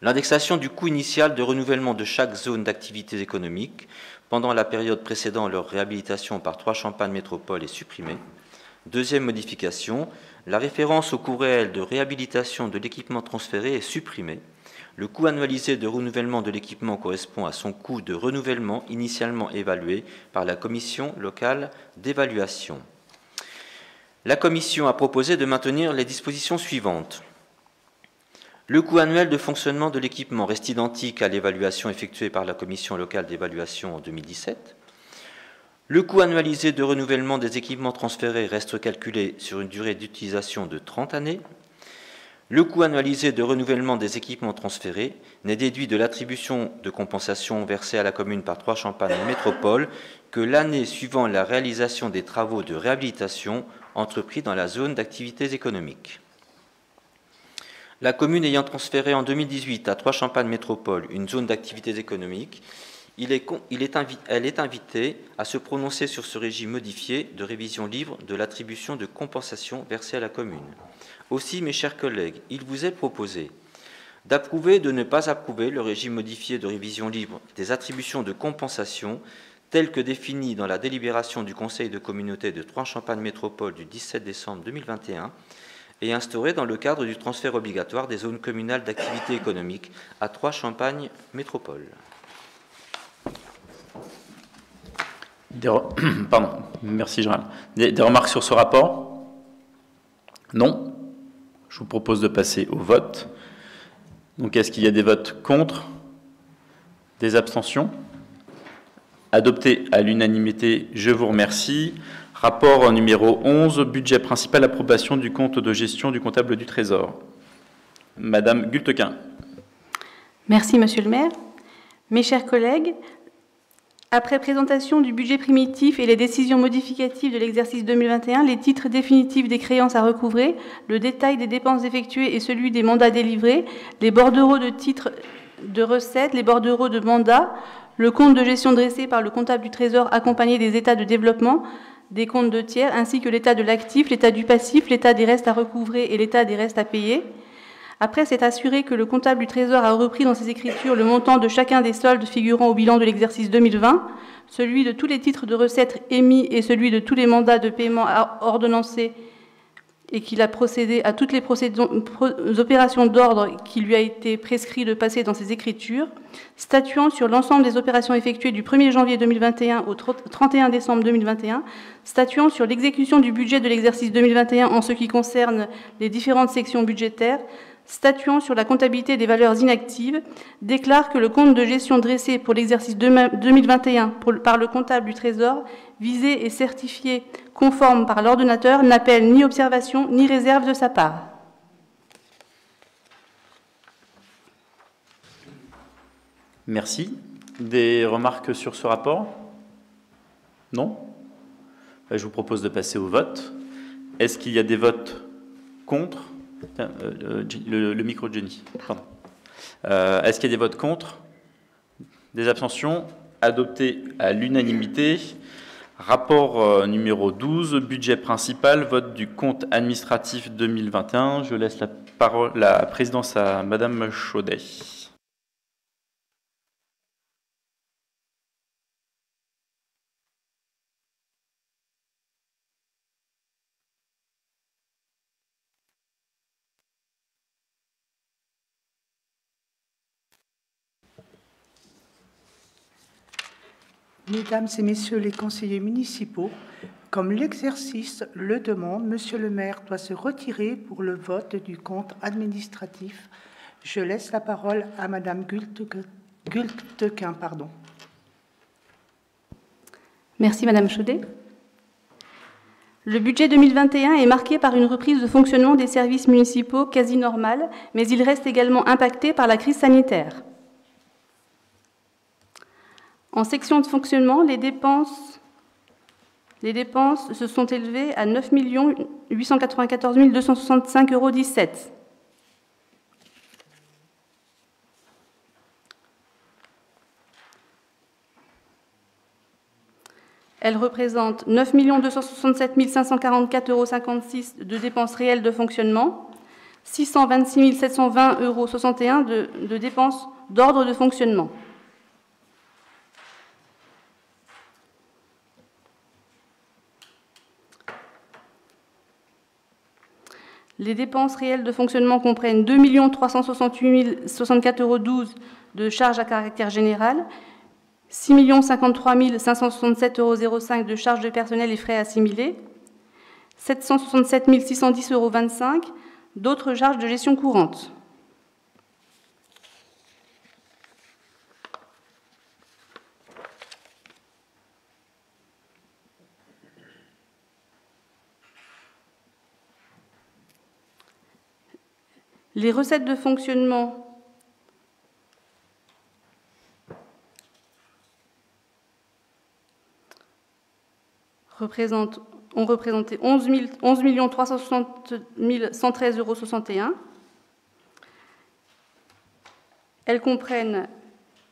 l'indexation du coût initial de renouvellement de chaque zone d'activités économiques pendant la période précédant leur réhabilitation par Trois-Champagnes Métropole est supprimée. Deuxième modification, la référence au coût réel de réhabilitation de l'équipement transféré est supprimée. Le coût annualisé de renouvellement de l'équipement correspond à son coût de renouvellement initialement évalué par la commission locale d'évaluation. La commission a proposé de maintenir les dispositions suivantes. Le coût annuel de fonctionnement de l'équipement reste identique à l'évaluation effectuée par la commission locale d'évaluation en 2017. Le coût annualisé de renouvellement des équipements transférés reste calculé sur une durée d'utilisation de 30 années. Le coût annualisé de renouvellement des équipements transférés n'est déduit de l'attribution de compensation versée à la commune par Trois-Champagnes Métropole que l'année suivant la réalisation des travaux de réhabilitation entrepris dans la zone d'activités économiques. La commune ayant transféré en 2018 à Trois-Champagnes Métropole une zone d'activités économiques, elle est invitée à se prononcer sur ce régime modifié de révision libre de l'attribution de compensation versée à la commune. Aussi, mes chers collègues, il vous est proposé d'approuver, de ne pas approuver le régime modifié de révision libre des attributions de compensation tel que défini dans la délibération du Conseil de communauté de Trois-Champagnes Métropole du 17 décembre 2021 et instauré dans le cadre du transfert obligatoire des zones communales d'activité économique à Trois-Champagnes Métropole.
Pardon, merci Gérald. Des remarques sur ce rapport? Non. Je vous propose de passer au vote. Donc, est-ce qu'il y a des votes contre? Des abstentions? Adopté à l'unanimité, je vous remercie. Rapport numéro 11, budget principal, approbation du compte de gestion du comptable du Trésor. Madame Gultequin.
Merci, Monsieur le maire. Mes chers collègues, après présentation du budget primitif et les décisions modificatives de l'exercice 2021, les titres définitifs des créances à recouvrer, le détail des dépenses effectuées et celui des mandats délivrés, les bordereaux de titres de recettes, les bordereaux de mandats, le compte de gestion dressé par le comptable du Trésor accompagné des états de développement, des comptes de tiers, ainsi que l'état de l'actif, l'état du passif, l'état des restes à recouvrer et l'état des restes à payer. Après s'être assuré que le comptable du Trésor a repris dans ses écritures le montant de chacun des soldes figurant au bilan de l'exercice 2020, celui de tous les titres de recettes émis et celui de tous les mandats de paiement ordonnancés, et qu'il a procédé à toutes les opérations d'ordre qui lui a été prescrit de passer dans ses écritures, statuant sur l'ensemble des opérations effectuées du 1er janvier 2021 au 31 décembre 2021, statuant sur l'exécution du budget de l'exercice 2021 en ce qui concerne les différentes sections budgétaires, statuant sur la comptabilité des valeurs inactives, déclare que le compte de gestion dressé pour l'exercice 2021 par le comptable du Trésor, visé et certifié conforme par l'ordonnateur, n'appelle ni observation ni réserve de sa part.
Merci. Des remarques sur ce rapport? Non? Je vous propose de passer au vote. Est-ce qu'il y a des votes contre? Le micro de Jenny. Pardon. Est-ce qu'il y a des votes contre? Des abstentions? Adopté à l'unanimité. Rapport numéro 12, budget principal, vote du compte administratif 2021. Je laisse la présidence à Madame Chaudet.
Mesdames et Messieurs les conseillers municipaux, comme l'exercice le demande, Monsieur le maire doit se retirer pour le vote du compte administratif. Je laisse la parole à Madame Gultequin.
Merci Madame Chaudet. Le budget 2021 est marqué par une reprise de fonctionnement des services municipaux quasi normale, mais il reste également impacté par la crise sanitaire. En section de fonctionnement, les dépenses se sont élevées à 9 894 265,17 €. Elles représentent 9 267 544,56 € de dépenses réelles de fonctionnement, 626 720,61 € de dépenses d'ordre de fonctionnement. Les dépenses réelles de fonctionnement comprennent 2 368 064,12 € de charges à caractère général, 6 053 567,05 € de charges de personnel et frais assimilés, 767 610,25 € d'autres charges de gestion courante. Les recettes de fonctionnement ont représenté 11 360 113,61 €. Elles comprennent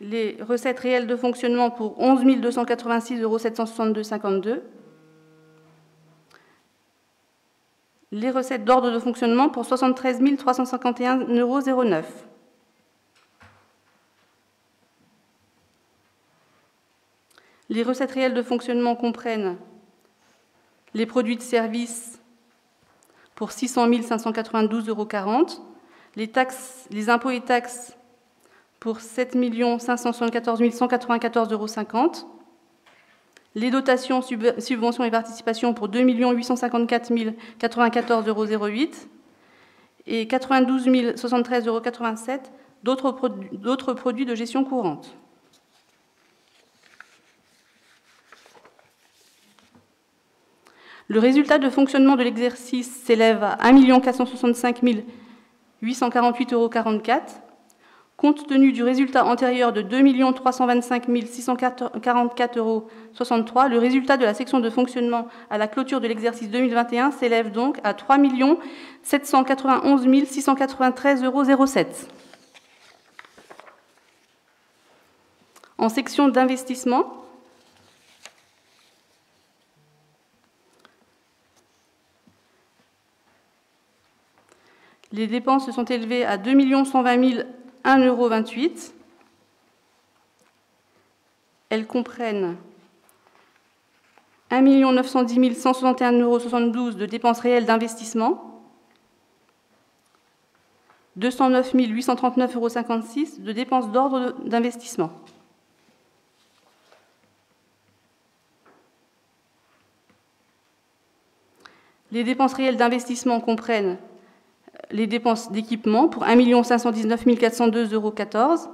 les recettes réelles de fonctionnement pour 11 286,762,52 €. Les recettes d'ordre de fonctionnement pour 73 351,09 €. Les recettes réelles de fonctionnement comprennent les produits de service pour 600 592,40 €, les impôts et taxes pour 7 574 194,50 €, les dotations, subventions et participations pour 2 854 094,08 € et 92 073,87 € d'autres produits de gestion courante. Le résultat de fonctionnement de l'exercice s'élève à 1 465 848,44 €. Compte tenu du résultat antérieur de 2 325 644,63 €, le résultat de la section de fonctionnement à la clôture de l'exercice 2021 s'élève donc à 3 791 693,07 €. En section d'investissement, les dépenses se sont élevées à 2 120 1,28 €. Elles comprennent 1 910 161,72 € de dépenses réelles d'investissement, 209 839,56 € de dépenses d'ordre d'investissement. Les dépenses réelles d'investissement comprennent les dépenses d'équipement pour 1 519 402,14 €,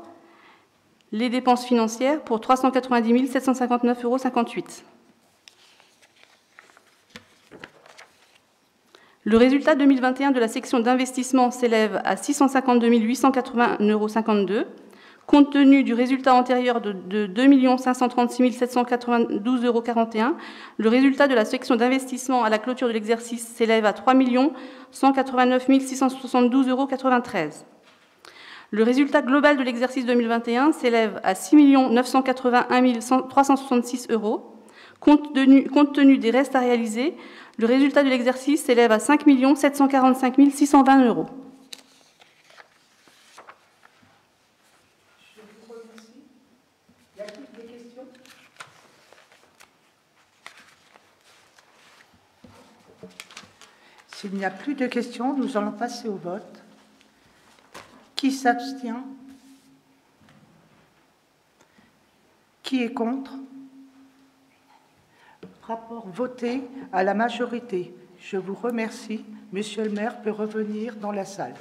les dépenses financières pour 390 759,58 €. Le résultat 2021 de la section d'investissement s'élève à 652 880,52 €. Compte tenu du résultat antérieur de 2 536 792,41 €, le résultat de la section d'investissement à la clôture de l'exercice s'élève à 3 189 672,93 €. Le résultat global de l'exercice 2021 s'élève à 6 981 366 €. Compte tenu des restes à réaliser, le résultat de l'exercice s'élève à 5 745 620 €.
S'il n'y a plus de questions, nous allons passer au vote. Qui s'abstient? Qui est contre? Rapport voté à la majorité. Je vous remercie. Monsieur le maire peut revenir dans la salle.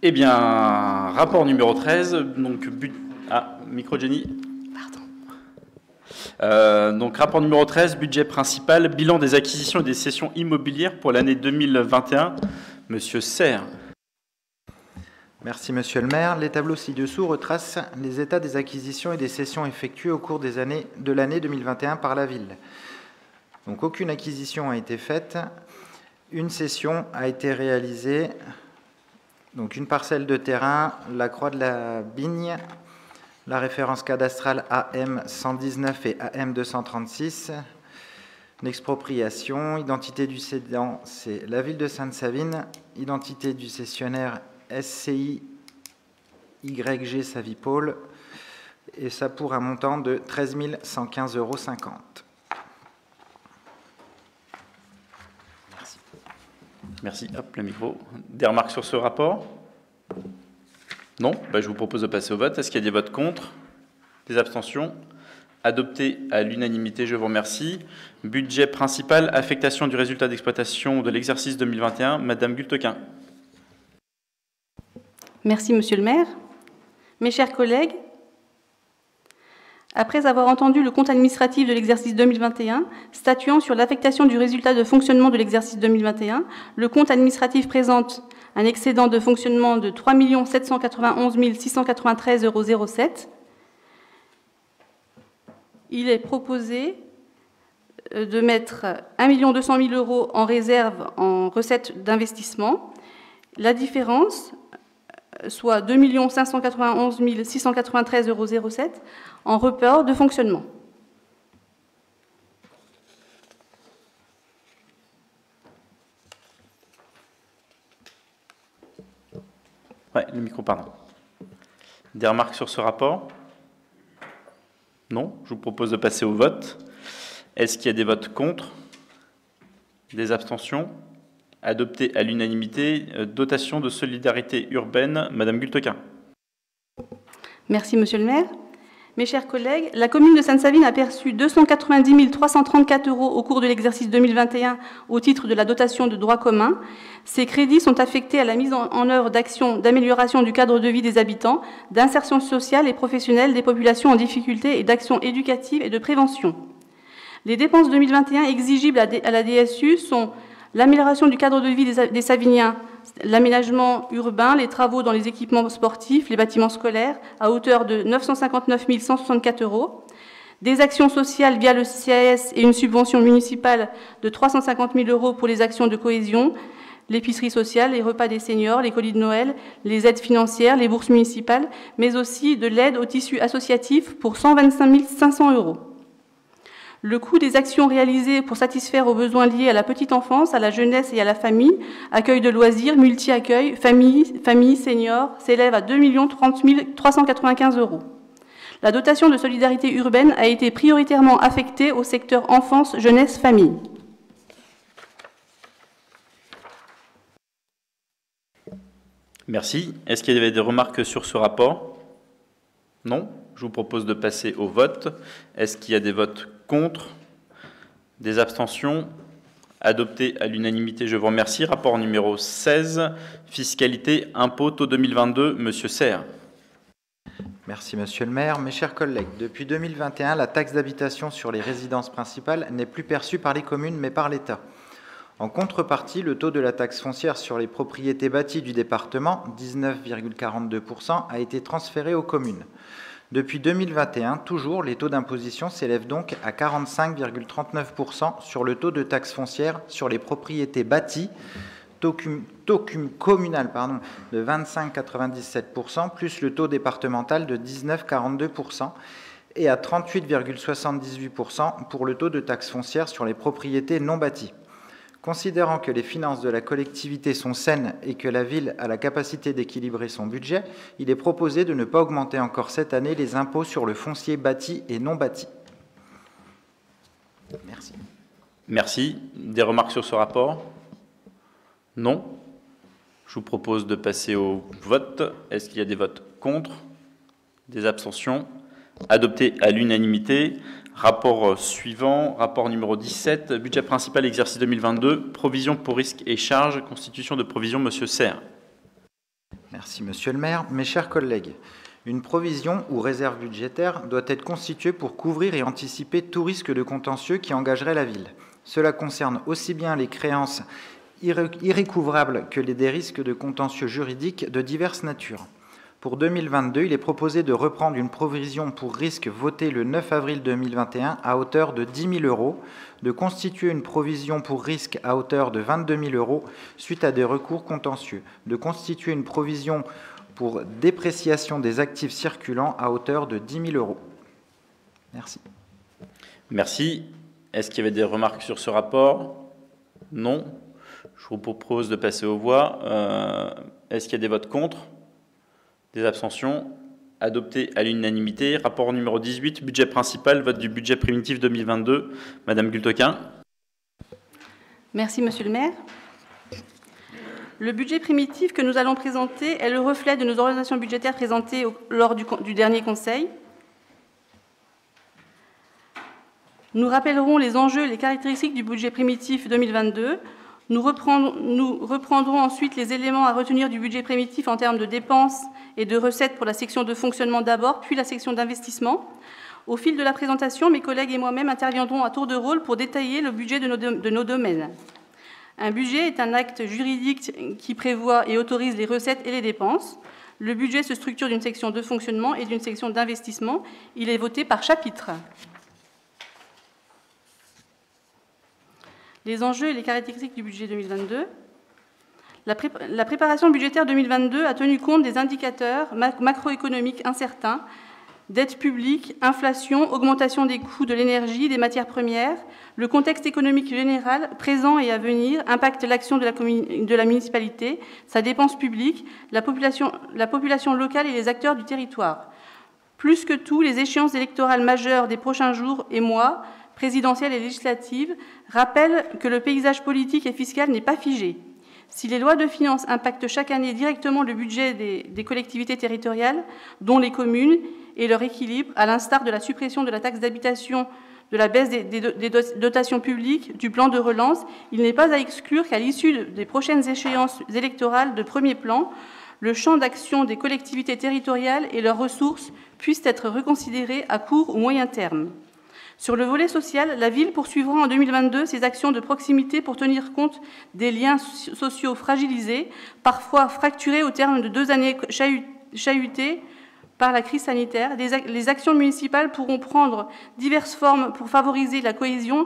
Eh bien, rapport numéro 13, donc micro Jenny. Pardon. Donc rapport numéro 13, budget principal, bilan des acquisitions et des cessions immobilières pour l'année 2021. Monsieur Serre.
Merci Monsieur le maire. Les tableaux ci-dessous retracent les états des acquisitions et des cessions effectuées au cours de l'année 2021 par la ville. Donc aucune acquisition a été faite, une cession a été réalisée. Donc une parcelle de terrain, la Croix de la Bigne, la référence cadastrale AM 119 et AM 236, l'expropriation, identité du cédant, c'est la ville de Sainte-Savine, identité du cessionnaire SCI YG Savipol, et ça pour un montant de 13 115,50 €.
Merci. Hop, le micro. Des remarques sur ce rapport? Non? Je vous propose de passer au vote. Est-ce qu'il y a des votes contre? Des abstentions? Adopté à l'unanimité, je vous remercie. Budget principal, affectation du résultat d'exploitation de l'exercice 2021. Madame Gultequin.
Merci, Monsieur le maire. Mes chers collègues, après avoir entendu le compte administratif de l'exercice 2021, statuant sur l'affectation du résultat de fonctionnement de l'exercice 2021, le compte administratif présente un excédent de fonctionnement de 3 791 693,07 €. Il est proposé de mettre 1 200 000 € en réserve en recettes d'investissement. La différence, soit 2 591 693,07 € en report de fonctionnement.
Le micro, pardon. Des remarques sur ce rapport? Non? Je vous propose de passer au vote. Est-ce qu'il y a des votes contre? Des abstentions? Adopté à l'unanimité. Dotation de solidarité urbaine. Madame Gultequin.
Merci, Monsieur le maire. Mes chers collègues, la commune de Sainte-Savine a perçu 290 334 € au cours de l'exercice 2021 au titre de la dotation de droit commun. Ces crédits sont affectés à la mise en œuvre d'actions d'amélioration du cadre de vie des habitants, d'insertion sociale et professionnelle des populations en difficulté et d'actions éducatives et de prévention. Les dépenses 2021 exigibles à la DSU sont L'amélioration du cadre de vie des Saviniens, l'aménagement urbain, les travaux dans les équipements sportifs, les bâtiments scolaires, à hauteur de 959 164 €. Des actions sociales via le CAS et une subvention municipale de 350 000 € pour les actions de cohésion, l'épicerie sociale, les repas des seniors, les colis de Noël, les aides financières, les bourses municipales, mais aussi de l'aide au tissu associatif pour 125 500 €. Le coût des actions réalisées pour satisfaire aux besoins liés à la petite enfance, à la jeunesse et à la famille, accueil de loisirs, multi-accueil, famille, seniors, s'élève à 2 30 395 €. La dotation de solidarité urbaine a été prioritairement affectée au secteur enfance, jeunesse, famille.
Merci. Est-ce qu'il y avait des remarques sur ce rapport? Non. Je vous propose de passer au vote. Est-ce qu'il y a des votes contre? Des abstentions? Adopté à l'unanimité, je vous remercie. Rapport numéro 16, fiscalité, impôt, taux 2022, Monsieur Serre.
Merci Monsieur le maire. Mes chers collègues, depuis 2021, la taxe d'habitation sur les résidences principales n'est plus perçue par les communes mais par l'État. En contrepartie, le taux de la taxe foncière sur les propriétés bâties du département, 19,42%, a été transféré aux communes. Depuis 2021, toujours, les taux d'imposition s'élèvent donc à 45,39% sur le taux de taxe foncière sur les propriétés bâties, taux communal de 25,97%, plus le taux départemental de 19,42%, et à 38,78% pour le taux de taxe foncière sur les propriétés non bâties. Considérant que les finances de la collectivité sont saines et que la ville a la capacité d'équilibrer son budget, il est proposé de ne pas augmenter encore cette année les impôts sur le foncier bâti et non bâti. Merci.
Merci. Des remarques sur ce rapport? Non. Je vous propose de passer au vote. Est-ce qu'il y a des votes contre? Des abstentions? Adopté à l'unanimité. Rapport suivant, rapport numéro 17, budget principal exercice 2022, provision pour risques et charges, constitution de provision, Monsieur Serre.
Merci Monsieur le maire. Mes chers collègues, une provision ou réserve budgétaire doit être constituée pour couvrir et anticiper tout risque de contentieux qui engagerait la ville. Cela concerne aussi bien les créances irrécouvrables que des risques de contentieux juridiques de diverses natures. Pour 2022, il est proposé de reprendre une provision pour risque votée le 9 avril 2021 à hauteur de 10 000 €, de constituer une provision pour risque à hauteur de 22 000 € suite à des recours contentieux, de constituer une provision pour dépréciation des actifs circulants à hauteur de 10 000 €. Merci.
Merci. Est-ce qu'il y avait des remarques sur ce rapport? Non. Je vous propose de passer aux voix. Est-ce qu'il y a des votes contre? Des abstentions? Adopté à l'unanimité. Rapport numéro 18, budget principal, vote du budget primitif 2022. Madame Gultequin.
Merci, Monsieur le maire. Le budget primitif que nous allons présenter est le reflet de nos orientations budgétaires présentées lors du dernier Conseil. Nous rappellerons les enjeux et les caractéristiques du budget primitif 2022. Nous reprendrons ensuite les éléments à retenir du budget primitif en termes de dépenses et de recettes pour la section de fonctionnement d'abord, puis la section d'investissement. Au fil de la présentation, mes collègues et moi-même interviendrons à tour de rôle pour détailler le budget de nos domaines. Un budget est un acte juridique qui prévoit et autorise les recettes et les dépenses. Le budget se structure d'une section de fonctionnement et d'une section d'investissement. Il est voté par chapitre. Les enjeux et les caractéristiques du budget 2022. La préparation budgétaire 2022 a tenu compte des indicateurs macroéconomiques incertains, dette publique, inflation, augmentation des coûts de l'énergie, des matières premières. Le contexte économique général, présent et à venir, impacte l'action de la municipalité, sa dépense publique, la population locale et les acteurs du territoire. Plus que tout, les échéances électorales majeures des prochains jours et mois, présidentielles et législatives, rappellent que le paysage politique et fiscal n'est pas figé. Si les lois de finances impactent chaque année directement le budget des collectivités territoriales, dont les communes, et leur équilibre, à l'instar de la suppression de la taxe d'habitation, de la baisse des dotations publiques, du plan de relance, il n'est pas à exclure qu'à l'issue des prochaines échéances électorales de premier plan, le champ d'action des collectivités territoriales et leurs ressources puissent être reconsidérés à court ou moyen terme. Sur le volet social, la ville poursuivra en 2022 ses actions de proximité pour tenir compte des liens sociaux fragilisés, parfois fracturés au terme de 2 années chahutées par la crise sanitaire. Les actions municipales pourront prendre diverses formes pour favoriser la cohésion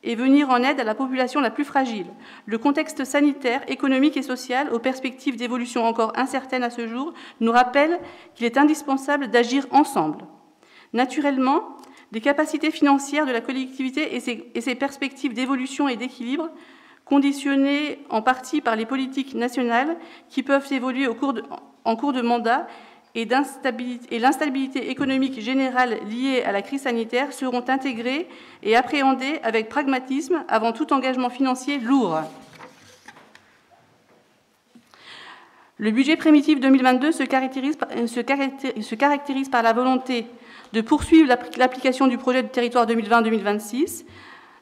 et venir en aide à la population la plus fragile. Le contexte sanitaire, économique et social, aux perspectives d'évolution encore incertaines à ce jour, nous rappelle qu'il est indispensable d'agir ensemble. Naturellement, les capacités financières de la collectivité et ses perspectives d'évolution et d'équilibre, conditionnées en partie par les politiques nationales qui peuvent évoluer en cours de mandat, et l'instabilité économique générale liée à la crise sanitaire seront intégrées et appréhendées avec pragmatisme avant tout engagement financier lourd. Le budget primitif 2022 se caractérise par la volonté de poursuivre l'application du projet de territoire 2020-2026,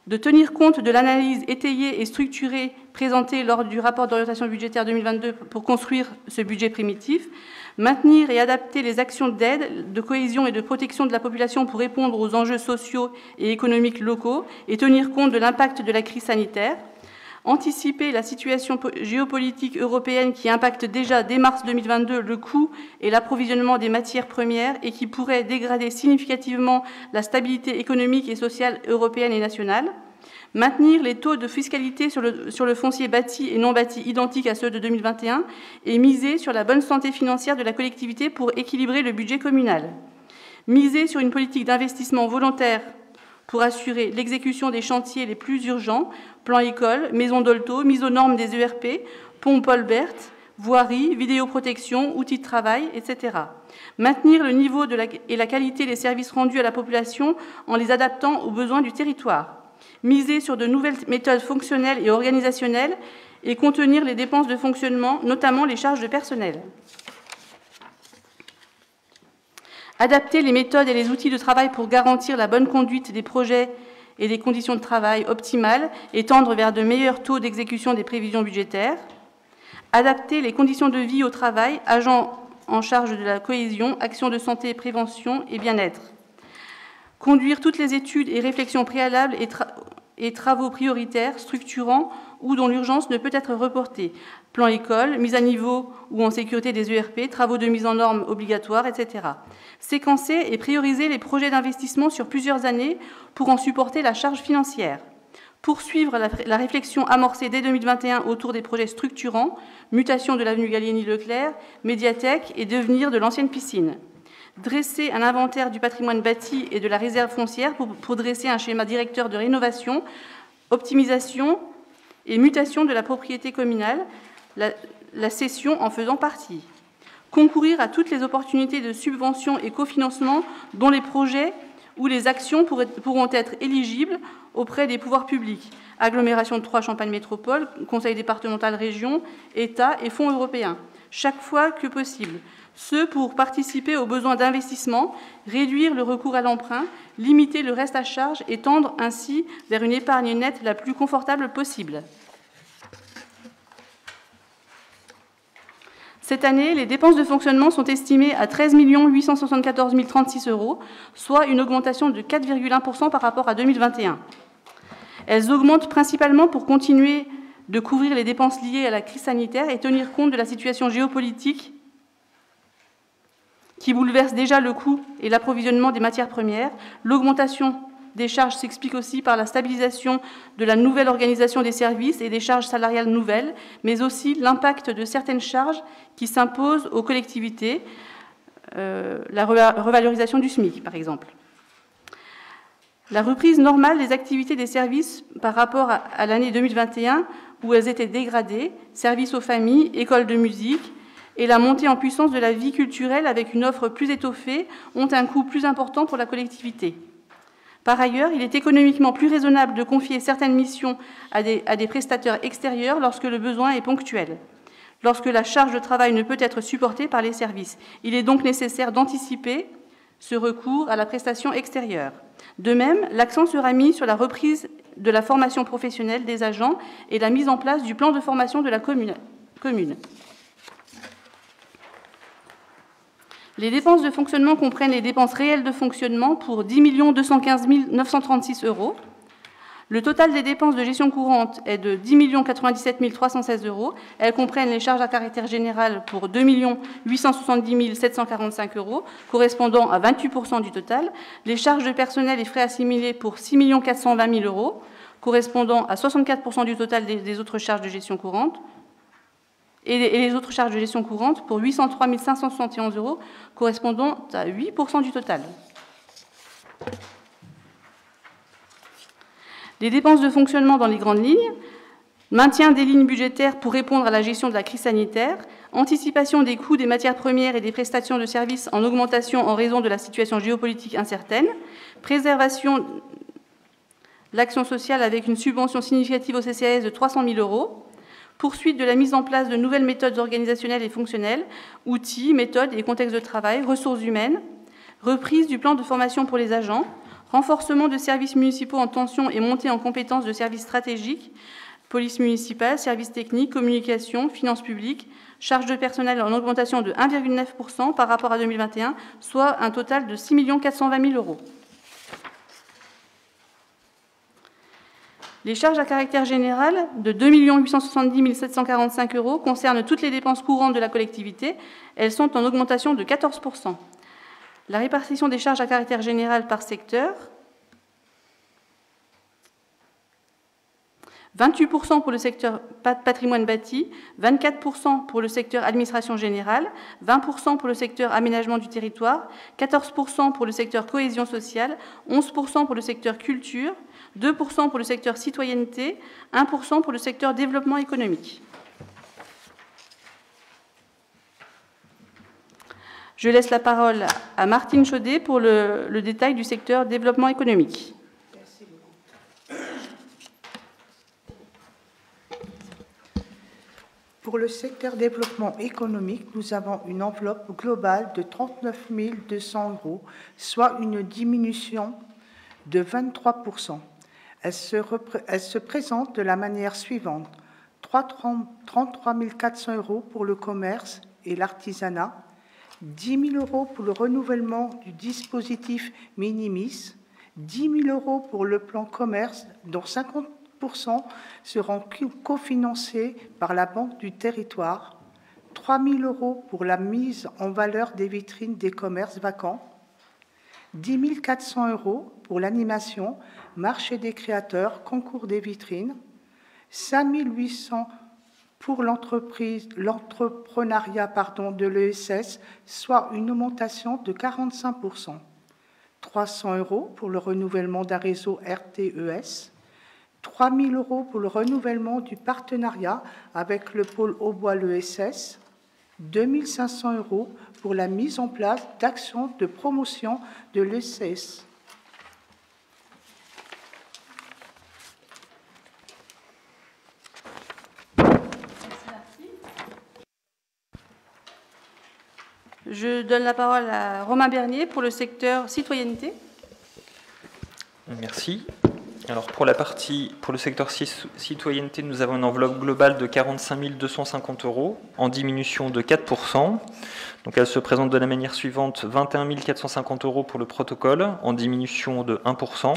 de tenir compte de l'analyse étayée et structurée présentée lors du rapport d'orientation budgétaire 2022 pour construire ce budget primitif, maintenir et adapter les actions d'aide, de cohésion et de protection de la population pour répondre aux enjeux sociaux et économiques locaux et tenir compte de l'impact de la crise sanitaire, anticiper la situation géopolitique européenne qui impacte déjà dès mars 2022 le coût et l'approvisionnement des matières premières et qui pourrait dégrader significativement la stabilité économique et sociale européenne et nationale, maintenir les taux de fiscalité sur le foncier bâti et non bâti identiques à ceux de 2021 et miser sur la bonne santé financière de la collectivité pour équilibrer le budget communal, miser sur une politique d'investissement volontaire pour assurer l'exécution des chantiers les plus urgents, plan école, maison d'Olto, mise aux normes des ERP, pont Paul Bert, voirie, vidéoprotection, outils de travail, etc. Maintenir le niveau et la qualité des services rendus à la population en les adaptant aux besoins du territoire. Miser sur de nouvelles méthodes fonctionnelles et organisationnelles et contenir les dépenses de fonctionnement, notamment les charges de personnel. Adapter les méthodes et les outils de travail pour garantir la bonne conduite des projets et des conditions de travail optimales et tendre vers de meilleurs taux d'exécution des prévisions budgétaires. Adapter les conditions de vie au travail, agents en charge de la cohésion, actions de santé, prévention et bien-être. Conduire toutes les études et réflexions préalables et travaux prioritaires, structurants ou dont l'urgence ne peut être reportée. Plan école, mise à niveau ou en sécurité des ERP, travaux de mise en norme obligatoires, etc. Séquencer et prioriser les projets d'investissement sur plusieurs années pour en supporter la charge financière. Poursuivre la réflexion amorcée dès 2021 autour des projets structurants, mutation de l'avenue Gallieni-Leclerc, médiathèque et devenir de l'ancienne piscine. Dresser un inventaire du patrimoine bâti et de la réserve foncière pour dresser un schéma directeur de rénovation, optimisation et mutation de la propriété communale, la cession en faisant partie. Concourir à toutes les opportunités de subvention et cofinancement dont les projets ou les actions pourront être éligibles auprès des pouvoirs publics. Agglomération de Troyes Champagne Métropole, Conseil départemental région, État et fonds européens. Chaque fois que possible. Ce pour participer aux besoins d'investissement, réduire le recours à l'emprunt, limiter le reste à charge et tendre ainsi vers une épargne nette la plus confortable possible. Cette année, les dépenses de fonctionnement sont estimées à 13 874 036 €, soit une augmentation de 4,1% par rapport à 2021. Elles augmentent principalement pour continuer de couvrir les dépenses liées à la crise sanitaire et tenir compte de la situation géopolitique qui bouleverse déjà le coût et l'approvisionnement des matières premières. L'augmentation des charges s'explique aussi par la stabilisation de la nouvelle organisation des services et des charges salariales nouvelles, mais aussi l'impact de certaines charges qui s'imposent aux collectivités, la revalorisation du SMIC, par exemple. La reprise normale des activités des services par rapport à l'année 2021, où elles étaient dégradées, services aux familles, écoles de musique, et la montée en puissance de la vie culturelle avec une offre plus étoffée ont un coût plus important pour la collectivité. Par ailleurs, il est économiquement plus raisonnable de confier certaines missions à des prestataires extérieurs lorsque le besoin est ponctuel, lorsque la charge de travail ne peut être supportée par les services. Il est donc nécessaire d'anticiper ce recours à la prestation extérieure. De même, l'accent sera mis sur la reprise de la formation professionnelle des agents et la mise en place du plan de formation de la commune. Les dépenses de fonctionnement comprennent les dépenses réelles de fonctionnement pour 10 215 936 €. Le total des dépenses de gestion courante est de 10 097 316 €. Elles comprennent les charges à caractère général pour 2 870 745 €, correspondant à 28% du total, les charges de personnel et frais assimilés pour 6 420 000 €, correspondant à 64% du total des autres charges de gestion courante, et les autres charges de gestion courante pour 803 571 €, correspondant à 8% du total. Les dépenses de fonctionnement dans les grandes lignes, maintien des lignes budgétaires pour répondre à la gestion de la crise sanitaire, anticipation des coûts des matières premières et des prestations de services en augmentation en raison de la situation géopolitique incertaine, préservation de l'action sociale avec une subvention significative au CCAS de 300 000 €, poursuite de la mise en place de nouvelles méthodes organisationnelles et fonctionnelles, outils, méthodes et contextes de travail, ressources humaines, reprise du plan de formation pour les agents, renforcement de services municipaux en tension et montée en compétences de services stratégiques, police municipale, services techniques, communication, finances publiques, charges de personnel en augmentation de 1,9% par rapport à 2021, soit un total de 6 420 000 €. Les charges à caractère général de 2 870 745 € concernent toutes les dépenses courantes de la collectivité. Elles sont en augmentation de 14%. La répartition des charges à caractère général par secteur, 28% pour le secteur patrimoine bâti, 24% pour le secteur administration générale, 20% pour le secteur aménagement du territoire, 14% pour le secteur cohésion sociale, 11% pour le secteur culture, 2% pour le secteur citoyenneté, 1% pour le secteur développement économique. Je laisse la parole à Martine Chaudet pour le détail du secteur développement économique.
Merci beaucoup. Pour le secteur développement économique, nous avons une enveloppe globale de 39 200 €, soit une diminution de 23%. Elle se présente de la manière suivante. 33 400 € pour le commerce et l'artisanat, 10 000 € pour le renouvellement du dispositif Minimis, 10 000 € pour le plan commerce, dont 50% seront cofinancés par la Banque du Territoire, 3 000 € pour la mise en valeur des vitrines des commerces vacants, 10 400 € pour l'animation, marché des créateurs, concours des vitrines, 5 800 € pour l'entrepreneuriat de l'ESS, soit une augmentation de 45%. 300 € pour le renouvellement d'un réseau RTES, 3 000 € pour le renouvellement du partenariat avec le pôle Aubois l'ESS, 2 500 € pour la mise en place d'actions de promotion de l'ESS.
Je donne la parole à Romain Bernier pour le secteur citoyenneté.
Merci. Alors pour le secteur citoyenneté, nous avons une enveloppe globale de 45 250 € en diminution de 4%. Donc elle se présente de la manière suivante: 21 450 € pour le protocole en diminution de 1%.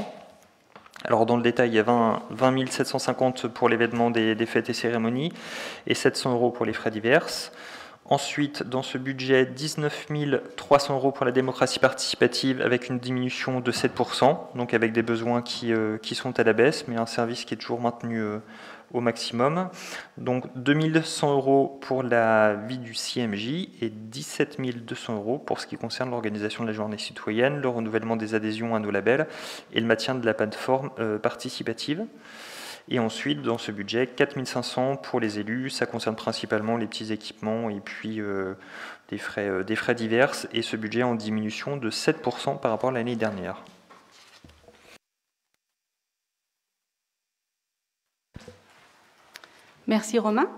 Alors dans le détail, il y a 20 750 € pour l'événement des fêtes et cérémonies et 700 € pour les frais divers. Ensuite, dans ce budget, 19 300 € pour la démocratie participative avec une diminution de 7%, donc avec des besoins qui sont à la baisse, mais un service qui est toujours maintenu au maximum. Donc 2 100 € pour la vie du CMJ et 17 200 € pour ce qui concerne l'organisation de la journée citoyenne, le renouvellement des adhésions à nos labels et le maintien de la plateforme participative. Et ensuite, dans ce budget, 4 500 € pour les élus. Ça concerne principalement les petits équipements et puis des frais divers. Et ce budget en diminution de 7% par rapport à l'année dernière.
Merci Romain.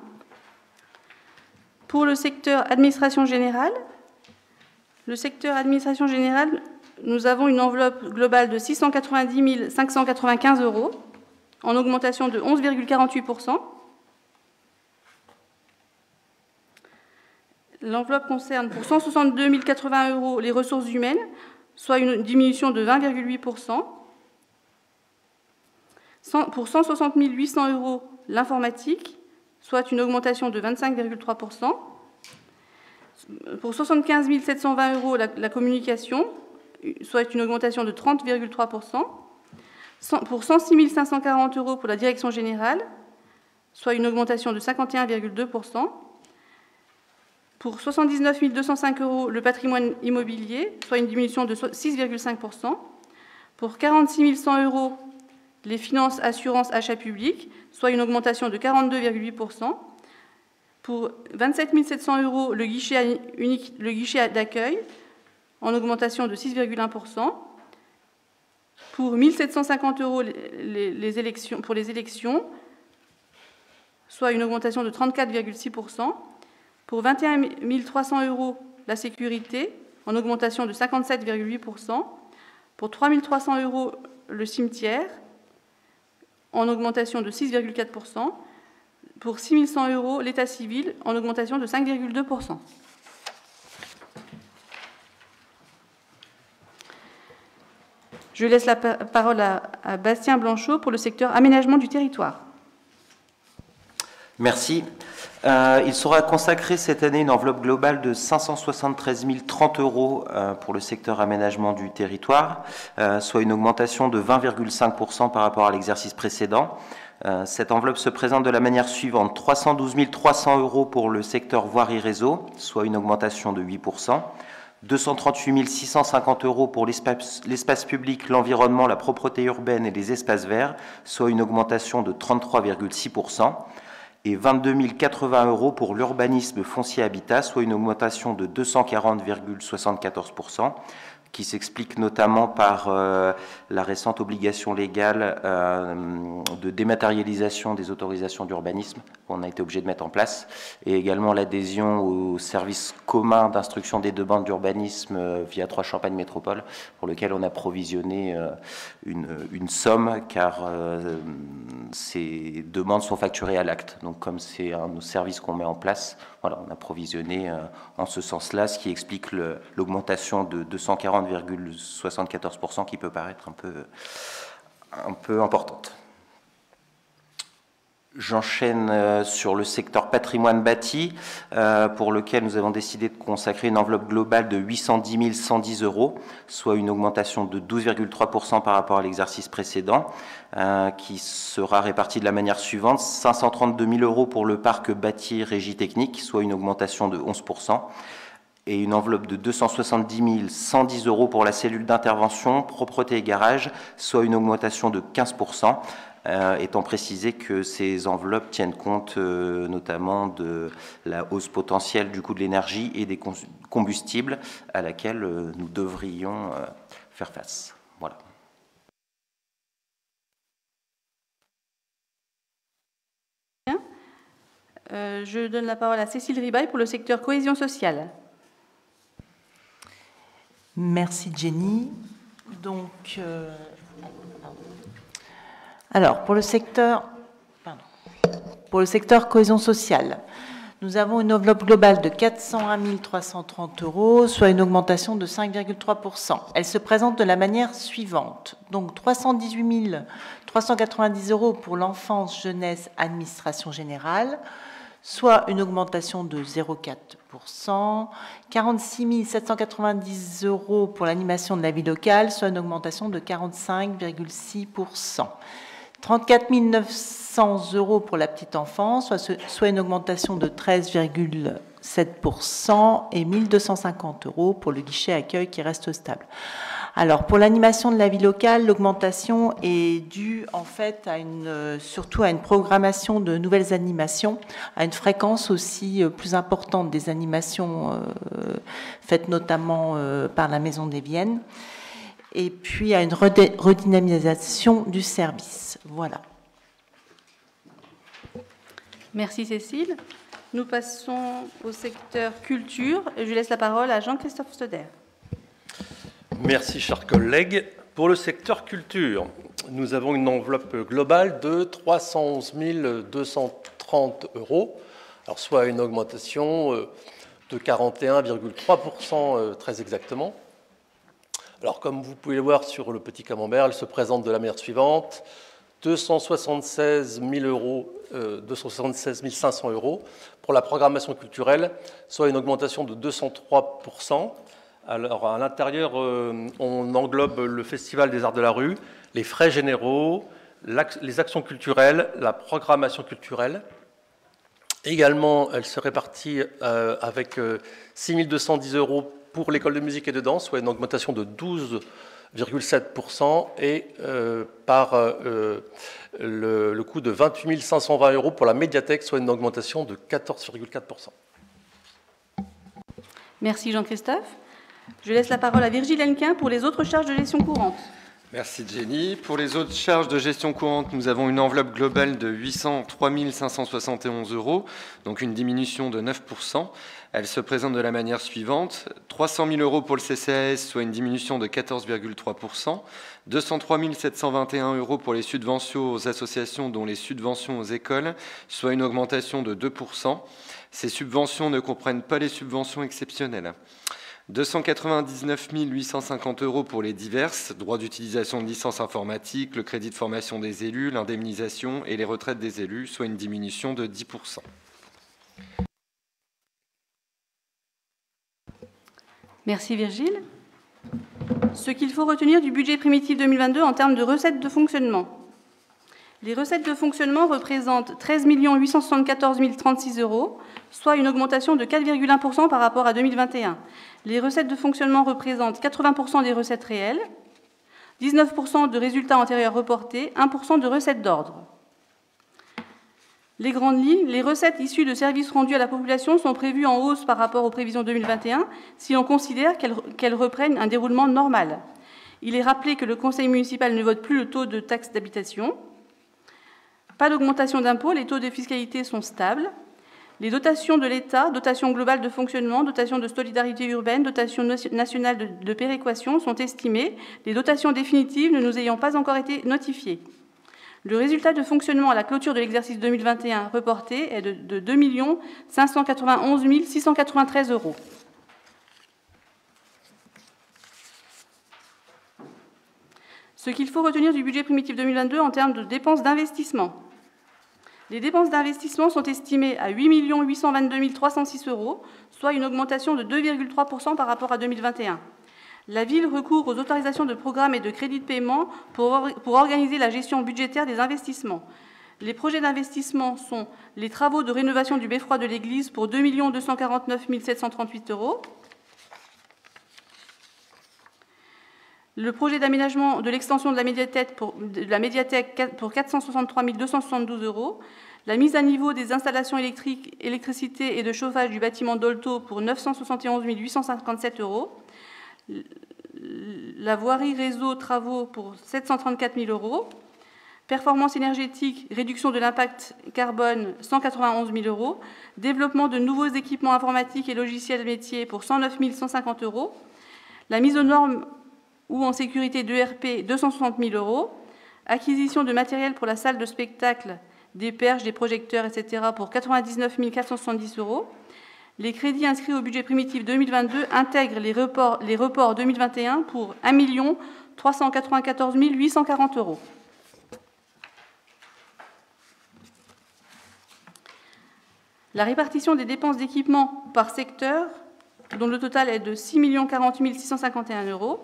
Pour le secteur administration générale, nous avons une enveloppe globale de 690 595 € en augmentation de 11,48%. L'enveloppe concerne pour 162 080 € les ressources humaines, soit une diminution de 20,8%. Pour 160 800 € l'informatique, soit une augmentation de 25,3%. Pour 75 720 € la communication, soit une augmentation de 30,3%. Pour 106 540 € pour la direction générale, soit une augmentation de 51,2%. Pour 79 205 € le patrimoine immobilier, soit une diminution de 6,5%. Pour 46 100 € les finances, assurances, achats publics, soit une augmentation de 42,8%. Pour 27 700 € le guichet unique, le guichet d'accueil, en augmentation de 6,1%. Pour 1 750 € les élections, pour les élections, soit une augmentation de 34,6%. Pour 21 300 € la sécurité, en augmentation de 57,8%. Pour 3 300 € le cimetière, en augmentation de 6,4%. Pour 6 100 € l'état civil, en augmentation de 5,2%. Je laisse la parole à Bastien Blanchot pour le secteur aménagement du territoire.
Merci. Il sera consacré cette année une enveloppe globale de 573 030 € pour le secteur aménagement du territoire, soit une augmentation de 20,5% par rapport à l'exercice précédent. Cette enveloppe se présente de la manière suivante: 312 300 € pour le secteur voirie réseau, soit une augmentation de 8%. 238 650 € pour l'espace public, l'environnement, la propreté urbaine et les espaces verts, soit une augmentation de 33,6%. Et 22 080 € pour l'urbanisme foncier habitat, soit une augmentation de 240,74%, qui s'explique notamment par la récente obligation légale de dématérialisation des autorisations d'urbanisme qu'on a été obligé de mettre en place, et également l'adhésion au service commun d'instruction des demandes d'urbanisme via 3 Champagne Métropole, pour lequel on a provisionné une somme, car ces demandes sont facturées à l'acte. Donc comme c'est un service qu'on met en place, voilà, on a provisionné en ce sens-là, ce qui explique l'augmentation de 240,74% qui peut paraître un peu importante. J'enchaîne sur le secteur patrimoine bâti, pour lequel nous avons décidé de consacrer une enveloppe globale de 810 110 €, soit une augmentation de 12,3% par rapport à l'exercice précédent, qui sera répartie de la manière suivante: 532 000 € pour le parc bâti régie technique, soit une augmentation de 11%, et une enveloppe de 270 110 € pour la cellule d'intervention, propreté et garage, soit une augmentation de 15%. Étant précisé que ces enveloppes tiennent compte notamment de la hausse potentielle du coût de l'énergie et des combustibles à laquelle nous devrions faire face. Voilà.
Je donne la parole à Cécile Ribaille pour le secteur cohésion sociale.
Merci Jenny. Donc, alors, pour le secteur cohésion sociale, nous avons une enveloppe globale de 401 330 €, soit une augmentation de 5,3%. Elle se présente de la manière suivante. Donc, 318 390 € pour l'enfance, jeunesse, administration générale, soit une augmentation de 0,4%. 46 790 € pour l'animation de la vie locale, soit une augmentation de 45,6%. 34 900 € pour la petite enfance, soit une augmentation de 13,7%, et 1 250 € pour le guichet accueil qui reste stable. Alors, pour l'animation de la vie locale, l'augmentation est due en fait surtout à une programmation de nouvelles animations, à une fréquence aussi plus importante des animations faites notamment par la Maison des Viennes, et puis à une redynamisation du service. Voilà.
Merci Cécile. Nous passons au secteur culture. Je laisse la parole à Jean-Christophe Stoder.
Merci, chers collègues. Pour le secteur culture, nous avons une enveloppe globale de 311 230 €, alors soit une augmentation de 41,3% très exactement. Alors, comme vous pouvez le voir sur le petit camembert, elle se présente de la manière suivante. 276 500 euros pour la programmation culturelle, soit une augmentation de 203%. Alors, à l'intérieur, on englobe le Festival des Arts de la Rue, les frais généraux, les actions culturelles, la programmation culturelle. Également, elle se répartit avec 6 210 euros pour l'école de musique et de danse, soit une augmentation de 12,7%, et par le coût de 28 520 euros pour la médiathèque, soit une augmentation de 14,4%.
Merci Jean-Christophe. Je laisse la parole à Virgile Hennequin pour les autres charges de gestion courante.
Merci Jenny. Pour les autres charges de gestion courante, nous avons une enveloppe globale de 803 571 euros, donc une diminution de 9%. Elle se présente de la manière suivante. 300 000 euros pour le CCAS, soit une diminution de 14,3%. 203 721 euros pour les subventions aux associations, dont les subventions aux écoles, soit une augmentation de 2%. Ces subventions ne comprennent pas les subventions exceptionnelles. 299 850 euros pour les diverses, droits d'utilisation de licences informatiques, le crédit de formation des élus, l'indemnisation et les retraites des élus, soit une diminution de 10%.
Merci Virgile. Ce qu'il faut retenir du budget primitif 2022 en termes de recettes de fonctionnement. Les recettes de fonctionnement représentent 13 874 036 euros, soit une augmentation de 4,1% par rapport à 2021. Les recettes de fonctionnement représentent 80% des recettes réelles, 19% de résultats antérieurs reportés, 1% de recettes d'ordre. Les grandes lignes, les recettes issues de services rendus à la population sont prévues en hausse par rapport aux prévisions 2021 si l'on considère qu'elles reprennent un déroulement normal. Il est rappelé que le conseil municipal ne vote plus le taux de taxe d'habitation. Pas d'augmentation d'impôts, les taux de fiscalité sont stables. Les dotations de l'État, dotation globale de fonctionnement, dotation de solidarité urbaine, dotation nationale de péréquation sont estimées, les dotations définitives ne nous ayant pas encore été notifiées. Le résultat de fonctionnement à la clôture de l'exercice 2021 reporté est de 2 591 693 euros. Ce qu'il faut retenir du budget primitif 2022 en termes de dépenses d'investissement. Les dépenses d'investissement sont estimées à 8 822 306 euros, soit une augmentation de 2,3% par rapport à 2021. La ville recourt aux autorisations de programme et de crédits de paiement pour organiser la gestion budgétaire des investissements. Les projets d'investissement sont les travaux de rénovation du beffroi de l'église pour 2 249 738 euros, le projet d'aménagement de l'extension de la médiathèque pour 463 272 euros, la mise à niveau des installations électriques, électricité et de chauffage du bâtiment Dolto pour 971 857 euros, la voirie réseau travaux pour 734 000 euros, performance énergétique, réduction de l'impact carbone 191 000 euros, développement de nouveaux équipements informatiques et logiciels métiers pour 109 150 euros, la mise aux normes ou en sécurité d'ERP 260 000 euros, acquisition de matériel pour la salle de spectacle, des perches, des projecteurs, etc. pour 99 470 euros. Les crédits inscrits au budget primitif 2022 intègrent les reports 2021 pour 1 394 840 euros. La répartition des dépenses d'équipement par secteur, dont le total est de 6 040 651 euros,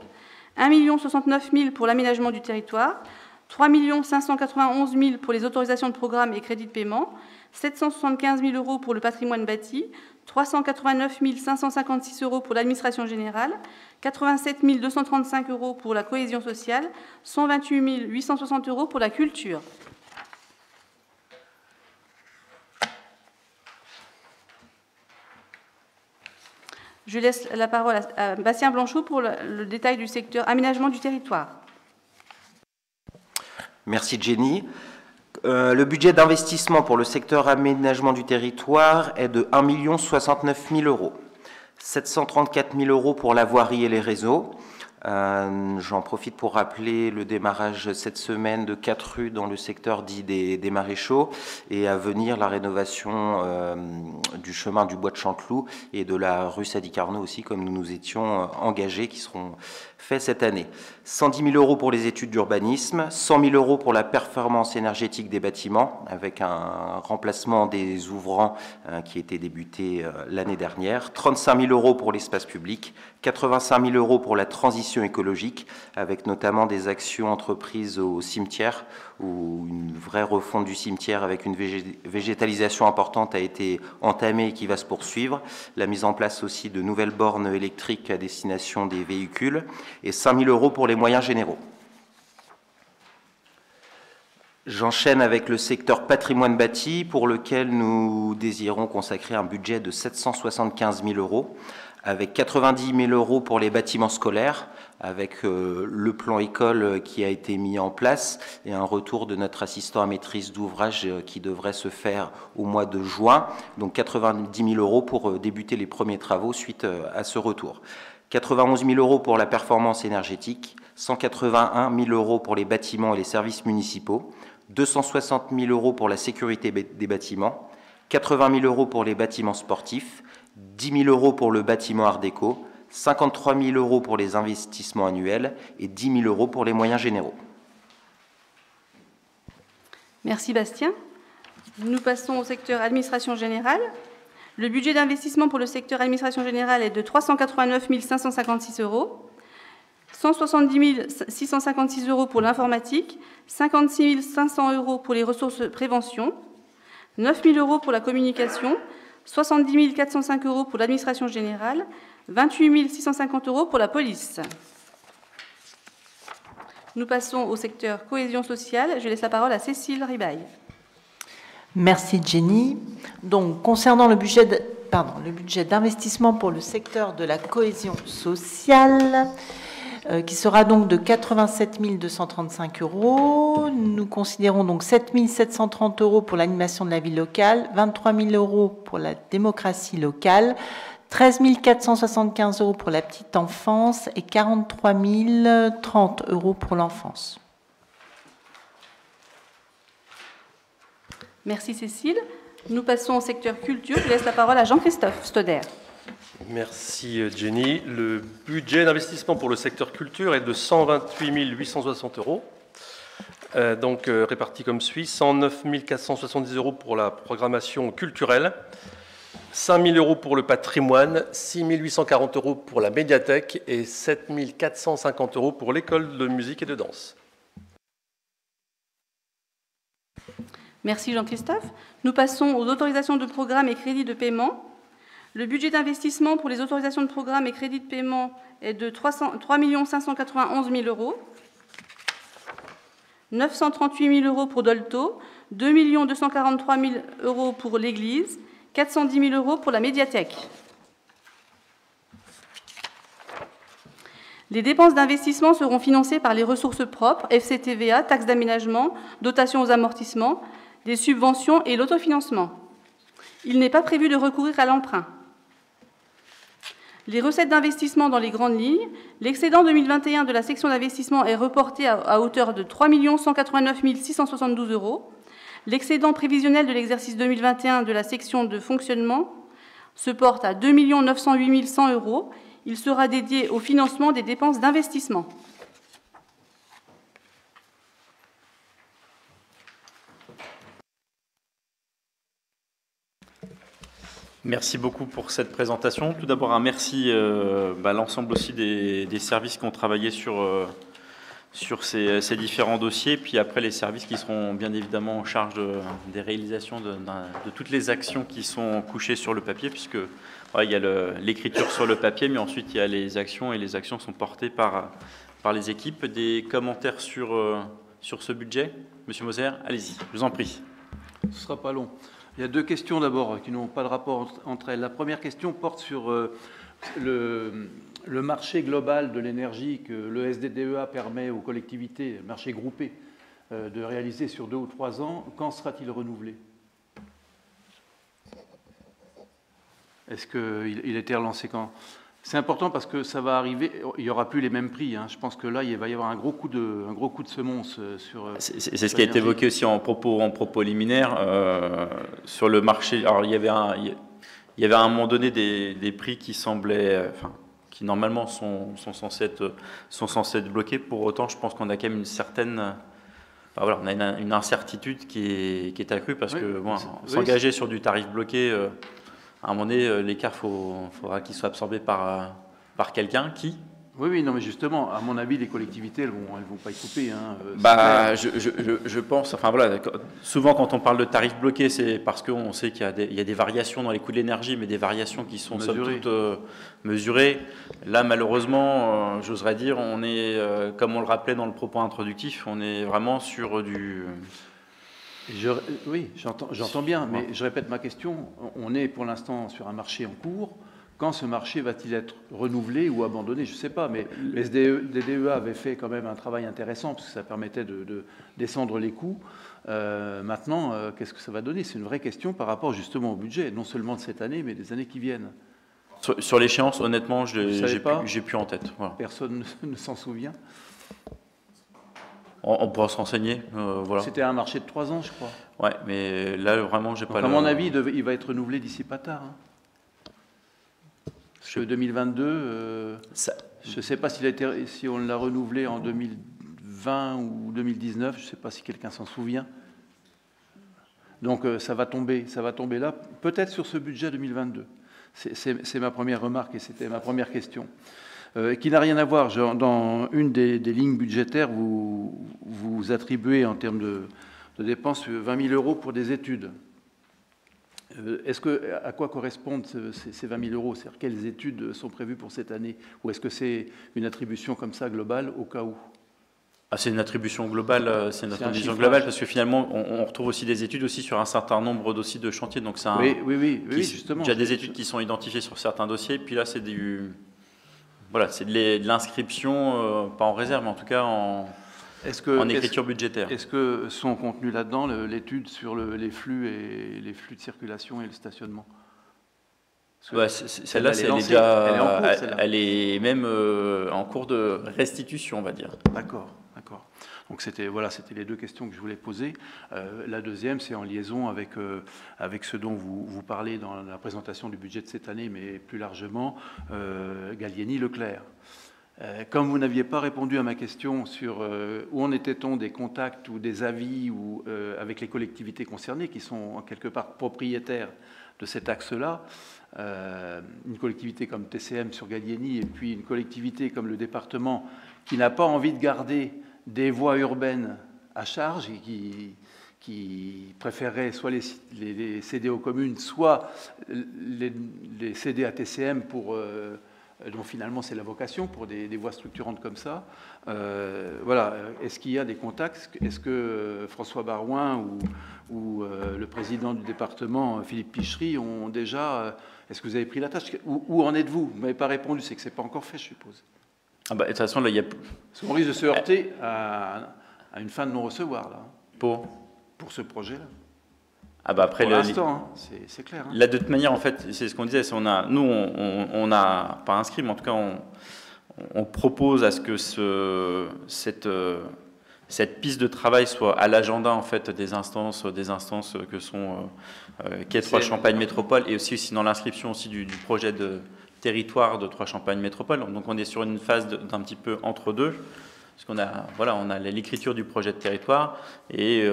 1 069 000 pour l'aménagement du territoire, 3 591 000 pour les autorisations de programme et crédits de paiement, 775 000 euros pour le patrimoine bâti, 389 556 euros pour l'administration générale, 87 235 euros pour la cohésion sociale, 128 860 euros pour la culture. Je laisse la parole à Bastien Blanchot pour le détail du secteur aménagement du territoire.
Merci Jenny. Le budget d'investissement pour le secteur aménagement du territoire est de 1 069 000 euros. 734 000 euros pour la voirie et les réseaux, J'en profite pour rappeler le démarrage cette semaine de 4 rues dans le secteur dit des Maréchaux et à venir la rénovation du chemin du Bois de Chanteloup et de la rue Sadi Carnot aussi, comme nous nous étions engagés, qui seront faits cette année. 110 000 € pour les études d'urbanisme, 100 000 € pour la performance énergétique des bâtiments, avec un remplacement des ouvrants qui était débuté l'année dernière, 35 000 € pour l'espace public, 85 000 € pour la transition écologique, avec notamment des actions entreprises au cimetière, où une vraie refonte du cimetière avec une végétalisation importante a été entamée et qui va se poursuivre, la mise en place aussi de nouvelles bornes électriques à destination des véhicules, et 5 000 € pour les moyens généraux. J'enchaîne avec le secteur patrimoine bâti, pour lequel nous désirons consacrer un budget de 775 000 €, avec 90 000 € pour les bâtiments scolaires, avec le plan école qui a été mis en place et un retour de notre assistant à maîtrise d'ouvrage qui devrait se faire au mois de juin. Donc 90 000 € pour débuter les premiers travaux suite à ce retour. 91 000 € pour la performance énergétique, 181 000 € pour les bâtiments et les services municipaux, 260 000 € pour la sécurité des bâtiments, 80 000 € pour les bâtiments sportifs, 10 000 € pour le bâtiment art déco, 53 000 € pour les investissements annuels et 10 000 € pour les moyens généraux.
Merci Bastien. Nous passons au secteur administration générale. Le budget d'investissement pour le secteur administration générale est de 389 556 €, 170 656 € pour l'informatique, 56 500 € pour les ressources prévention, 9 000 € pour la communication, 70 405 € pour l'administration générale, 28 650 € pour la police. Nous passons au secteur cohésion sociale. Je laisse la parole à Cécile Ribaille.
Merci Jenny. Donc, concernant le budget d'investissement pour le secteur de la cohésion sociale, qui sera donc de 87 235 €. Nous considérons donc 7 730 € pour l'animation de la vie locale, 23 000 € pour la démocratie locale, 13 475 € pour la petite enfance et 43 030 € pour l'enfance.
Merci Cécile. Nous passons au secteur culture. Je laisse la parole à Jean-Christophe Stoder.
Merci Jenny. Le budget d'investissement pour le secteur culture est de 128 860 €, donc réparti comme suit: 109 470 € pour la programmation culturelle, 5 000 € pour le patrimoine, 6 840 € pour la médiathèque et 7 450 € pour l'école de musique et de danse.
Merci Jean-Christophe. Nous passons aux autorisations de programme et crédits de paiement. Le budget d'investissement pour les autorisations de programme et crédits de paiement est de 3 591 000 €, 938 000 € pour Dolto, 2 243 000 € pour l'Église, 410 000 € pour la médiathèque. Les dépenses d'investissement seront financées par les ressources propres, FCTVA, taxes d'aménagement, dotations aux amortissements, des subventions et l'autofinancement. Il n'est pas prévu de recourir à l'emprunt. Les recettes d'investissement dans les grandes lignes. L'excédent 2021 de la section d'investissement est reporté à hauteur de 3 189 672 €. L'excédent prévisionnel de l'exercice 2021 de la section de fonctionnement se porte à 2 908 100 €. Il sera dédié au financement des dépenses d'investissement.
Merci beaucoup pour cette présentation. Tout d'abord, un merci à l'ensemble aussi des services qui ont travaillé sur ces différents dossiers, puis après les services qui seront bien évidemment en charge des réalisations de toutes les actions qui sont couchées sur le papier, puisque il y a l'écriture sur le papier, mais ensuite il y a les actions, et les actions sont portées par les équipes. Des commentaires sur ce budget? Monsieur Moser, allez-y, je vous en prie.
Ce ne sera pas long. Il y a deux questions d'abord qui n'ont pas de rapport entre elles. La première question porte sur le marché global de l'énergie que le SDDEA permet aux collectivités, le marché groupé, de réaliser sur 2 ou 3 ans. Quand sera-t-il renouvelé? Est-ce qu'il a été relancé quand? C'est important parce que ça va arriver, il n'y aura plus les mêmes prix. Hein. Je pense que là, il va y avoir un gros coup de semonce sur...
C'est ce qui a été évoqué aussi en propos liminaire. Sur le marché, alors il y avait à un moment donné des prix qui semblaient... qui normalement sont censés être bloqués. Pour autant, je pense qu'on a quand même une certaine... voilà, on a une incertitude qui est accrue parce que bon, s'engager sur du tarif bloqué... à un moment donné, l'écart, faudra qu'il soit absorbé par quelqu'un qui...
Oui, non, mais justement, à mon avis, les collectivités, elles vont pas y couper. Hein,
je pense, enfin voilà, souvent quand on parle de tarifs bloqués, c'est parce qu'on sait qu'il y a des variations dans les coûts de l'énergie, mais des variations qui sont somme toute mesurées. Là, malheureusement, j'oserais dire, on est, comme on le rappelait dans le propos introductif, on est vraiment sur du...
Oui, j'entends bien, mais je répète ma question. On est pour l'instant sur un marché en cours. Quand ce marché va-t-il être renouvelé ou abandonné? Je ne sais pas, mais les DEA avaient fait quand même un travail intéressant parce que ça permettait de descendre les coûts. Maintenant, qu'est-ce que ça va donner? C'est une vraie question par rapport justement au budget, non seulement de cette année, mais des années qui viennent.
Sur l'échéance, honnêtement, j'ai plus en tête. Voilà.
Personne ne s'en souvient.
On pourra se renseigner. Voilà.
C'était un marché de 3 ans, je crois.
Ouais, mais là, vraiment, j'ai pas...
À mon avis, il va être renouvelé d'ici pas tard. Hein. Parce que 2022, je ne sais pas si on l'a renouvelé en 2020 ou 2019, je ne sais pas si quelqu'un s'en souvient. Donc ça va tomber là, peut-être sur ce budget 2022. C'est ma première remarque et c'était ma première question. Qui n'a rien à voir, dans une des lignes budgétaires, vous attribuez en termes de dépenses 20 000 euros pour des études. À quoi correspondent ces 20 000 euros? C'est-à-dire quelles études sont prévues pour cette année? Ou est-ce que c'est une attribution comme ça globale au cas où?
C'est une attribution globale, parce que finalement, on retrouve aussi des études aussi sur un certain nombre d'aussi de chantiers. Donc c'est
oui, justement.
Il y a des études qui sont identifiées sur certains dossiers, puis là c'est de l'inscription, pas en réserve, mais en tout cas en écriture budgétaire.
Est-ce que sont contenus là-dedans l'étude sur les flux de circulation et le stationnement?
Celle-là, elle est même en cours de restitution, on va dire.
D'accord. Donc c'était les deux questions que je voulais poser. La deuxième, c'est en liaison avec ce dont vous parlez dans la présentation du budget de cette année, mais plus largement, Gallieni-Leclerc. Comme vous n'aviez pas répondu à ma question sur où en était-on des contacts ou des avis avec les collectivités concernées, qui sont en quelque part propriétaires de cet axe-là, une collectivité comme TCM sur Gallieni et puis une collectivité comme le département qui n'a pas envie de garder des voies urbaines à charge et qui préférerait soit les céder aux communes, soit les céder à TCM dont finalement c'est la vocation pour des voies structurantes comme ça. Voilà. Est-ce qu'il y a des contacts? Est-ce que François Barouin ou le président du département, Philippe Pichery, ont déjà... Est-ce que vous avez pris la tâche? Où en êtes-vous? Vous ne m'avez pas répondu, c'est que ce n'est pas encore fait, je suppose.
De toute façon, là, il y a...
On risque de se heurter à une fin de non-recevoir, là.
Pour
ce projet-là.
Après,
pour l'instant, c'est clair.
Là, de toute manière, en fait, c'est ce qu'on disait. Nous, on n'a pas inscrit, mais en tout cas, on propose à ce que cette piste de travail soit à l'agenda en fait des instances que sont Quai Troyes-Champagne Métropole et aussi dans l'inscription aussi du projet de territoire de Troyes-Champagne Métropole. Donc on est sur une phase d'un petit peu entre deux. Parce qu'on a l'écriture du projet de territoire et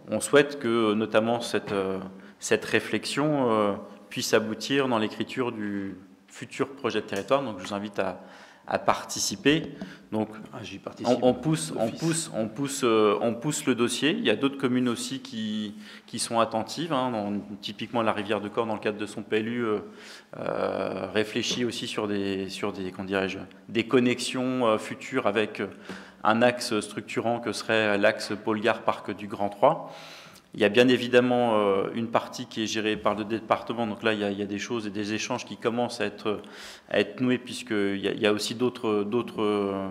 on souhaite que notamment cette réflexion puisse aboutir dans l'écriture du futur projet de territoire. Donc je vous invite à participer. Donc
j'y participe.
On pousse le dossier. Il y a d'autres communes aussi qui sont attentives. Typiquement la Rivière de Corps, dans le cadre de son PLU, réfléchit aussi sur des connexions futures avec un axe structurant que serait l'axe Pôle-Gare-Parc du Grand 3. Il y a bien évidemment une partie qui est gérée par le département, donc là il y a des choses et des échanges qui commencent à être noués, puisqu'il y a aussi d'autres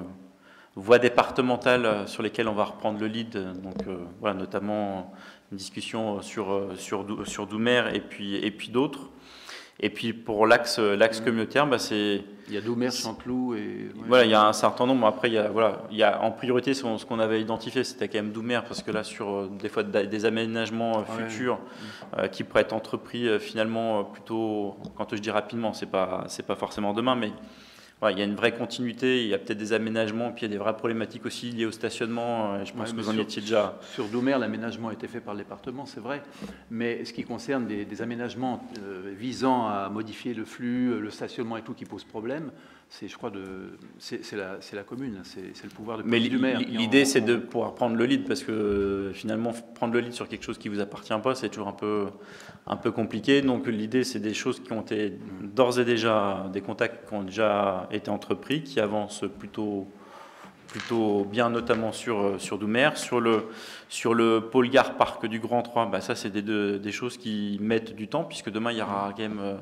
voies départementales sur lesquelles on va reprendre le lead, donc voilà, notamment une discussion sur Doumer et puis d'autres. Et puis pour l'axe communautaire, bah, c'est...
Il y a Doumer, Chanteloup et... Ouais.
Voilà, il y a un certain nombre. Après, il y a en priorité ce qu'on avait identifié, c'était quand même Doumer, parce que là, sur des fois des aménagements futurs qui pourraient être entrepris finalement plutôt, quand je dis rapidement, c'est pas forcément demain, mais voilà, il y a une vraie continuité, il y a peut-être des aménagements, puis il y a des vraies problématiques aussi liées au stationnement. Je pense que vous en étiez déjà.
Sur Doumer, l'aménagement a été fait par le département, c'est vrai. Mais ce qui concerne des aménagements visant à modifier le flux, le stationnement et tout qui pose problème, c'est, je crois, c'est la commune, c'est le pouvoir de police du maire.
L'idée, c'est de pouvoir prendre le lead, parce que finalement, prendre le lead sur quelque chose qui vous appartient pas, c'est toujours un peu compliqué. Donc l'idée, c'est des choses qui ont été d'ores et déjà, des contacts qui ont déjà été entrepris, qui avancent plutôt bien, notamment sur Doumer. Sur le pôle gare parc du Grand 3, bah ça, c'est des choses qui mettent du temps, puisque demain, il y aura quand même...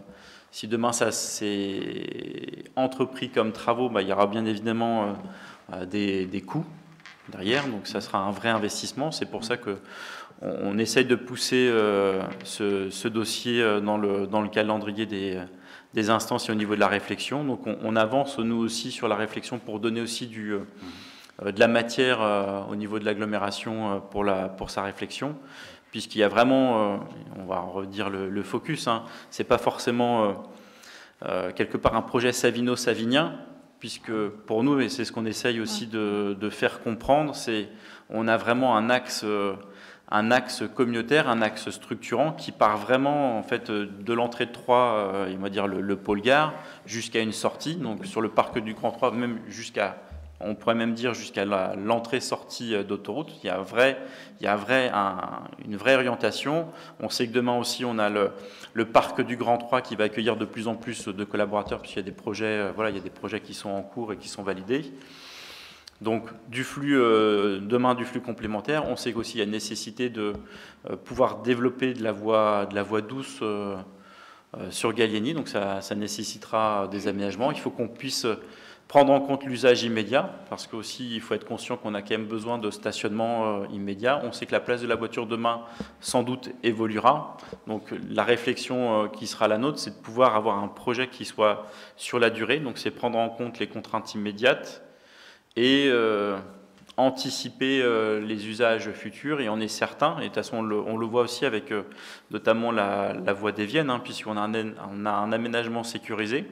Si demain ça s'est entrepris comme travaux, bah, il y aura bien évidemment des coûts derrière, donc ça sera un vrai investissement. C'est pour ça qu'on essaye de pousser ce dossier dans le calendrier des instances et au niveau de la réflexion. Donc on avance nous aussi sur la réflexion pour donner aussi de la matière au niveau de l'agglomération pour sa réflexion. Puisqu'il y a vraiment, on va redire le focus, hein, c'est pas forcément quelque part un projet savino-savinien, puisque pour nous, et c'est ce qu'on essaye aussi de faire comprendre, c'est on a vraiment un axe communautaire, un axe structurant qui part vraiment en fait de l'entrée de Troyes, on va dire le pôle gare, jusqu'à une sortie, donc sur le parc du Grand Troyes, même on pourrait même dire jusqu'à l'entrée-sortie d'autoroute. Il y a une vraie orientation. On sait que demain aussi, on a le parc du Grand 3 qui va accueillir de plus en plus de collaborateurs, puisqu'il y a des projets, il y a des projets qui sont en cours et qui sont validés. Donc, demain, du flux complémentaire. On sait qu'aussi, il y a une nécessité de pouvoir développer de la voie douce sur Gallieni. Donc, ça nécessitera des aménagements. Il faut qu'on puisse prendre en compte l'usage immédiat, parce qu'aussi il faut être conscient qu'on a quand même besoin de stationnement immédiat. On sait que la place de la voiture demain, sans doute, évoluera. Donc la réflexion qui sera la nôtre, c'est de pouvoir avoir un projet qui soit sur la durée. Donc c'est prendre en compte les contraintes immédiates et anticiper les usages futurs. Et on est certain, et de toute façon on le voit aussi avec notamment la voie des Viennes, hein, puisqu'on a un aménagement sécurisé.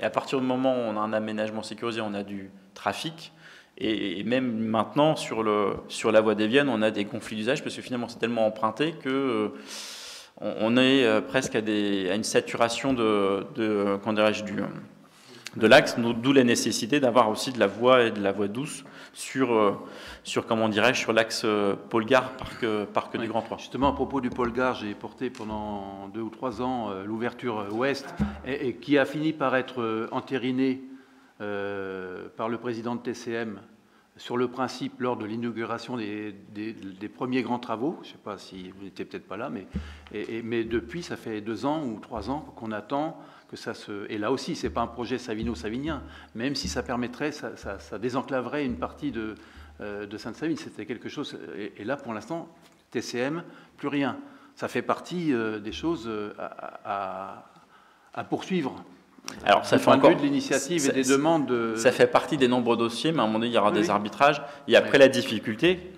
Et à partir du moment où on a un aménagement sécurisé, on a du trafic. Et même maintenant, sur la voie des Viennes, on a des conflits d'usage, parce que finalement, c'est tellement emprunté qu'on est presque à une saturation de l'axe, d'où la nécessité d'avoir aussi de la voie et de la voie douce sur l'axe pôle gare parc du Grand 3.
Justement, à propos du pôle gare, j'ai porté pendant 2 ou 3 ans l'ouverture ouest et qui a fini par être entérinée par le président de TCM sur le principe lors de l'inauguration des premiers grands travaux. Je ne sais pas si vous n'étiez peut-être pas là, mais depuis, ça fait 2 ans ou 3 ans qu'on attend que ça se... Et là aussi, ce n'est pas un projet savino-savinien, même si ça permettrait, ça désenclaverait une partie de Sainte-Savine. C'était quelque chose... Et là, pour l'instant, TCM, plus rien. Ça fait partie des choses à poursuivre.
Alors, ça fait encore
de l'initiative et des demandes.
Ça fait partie des nombreux dossiers, mais à un moment donné, il y aura des arbitrages. Et après, la difficulté,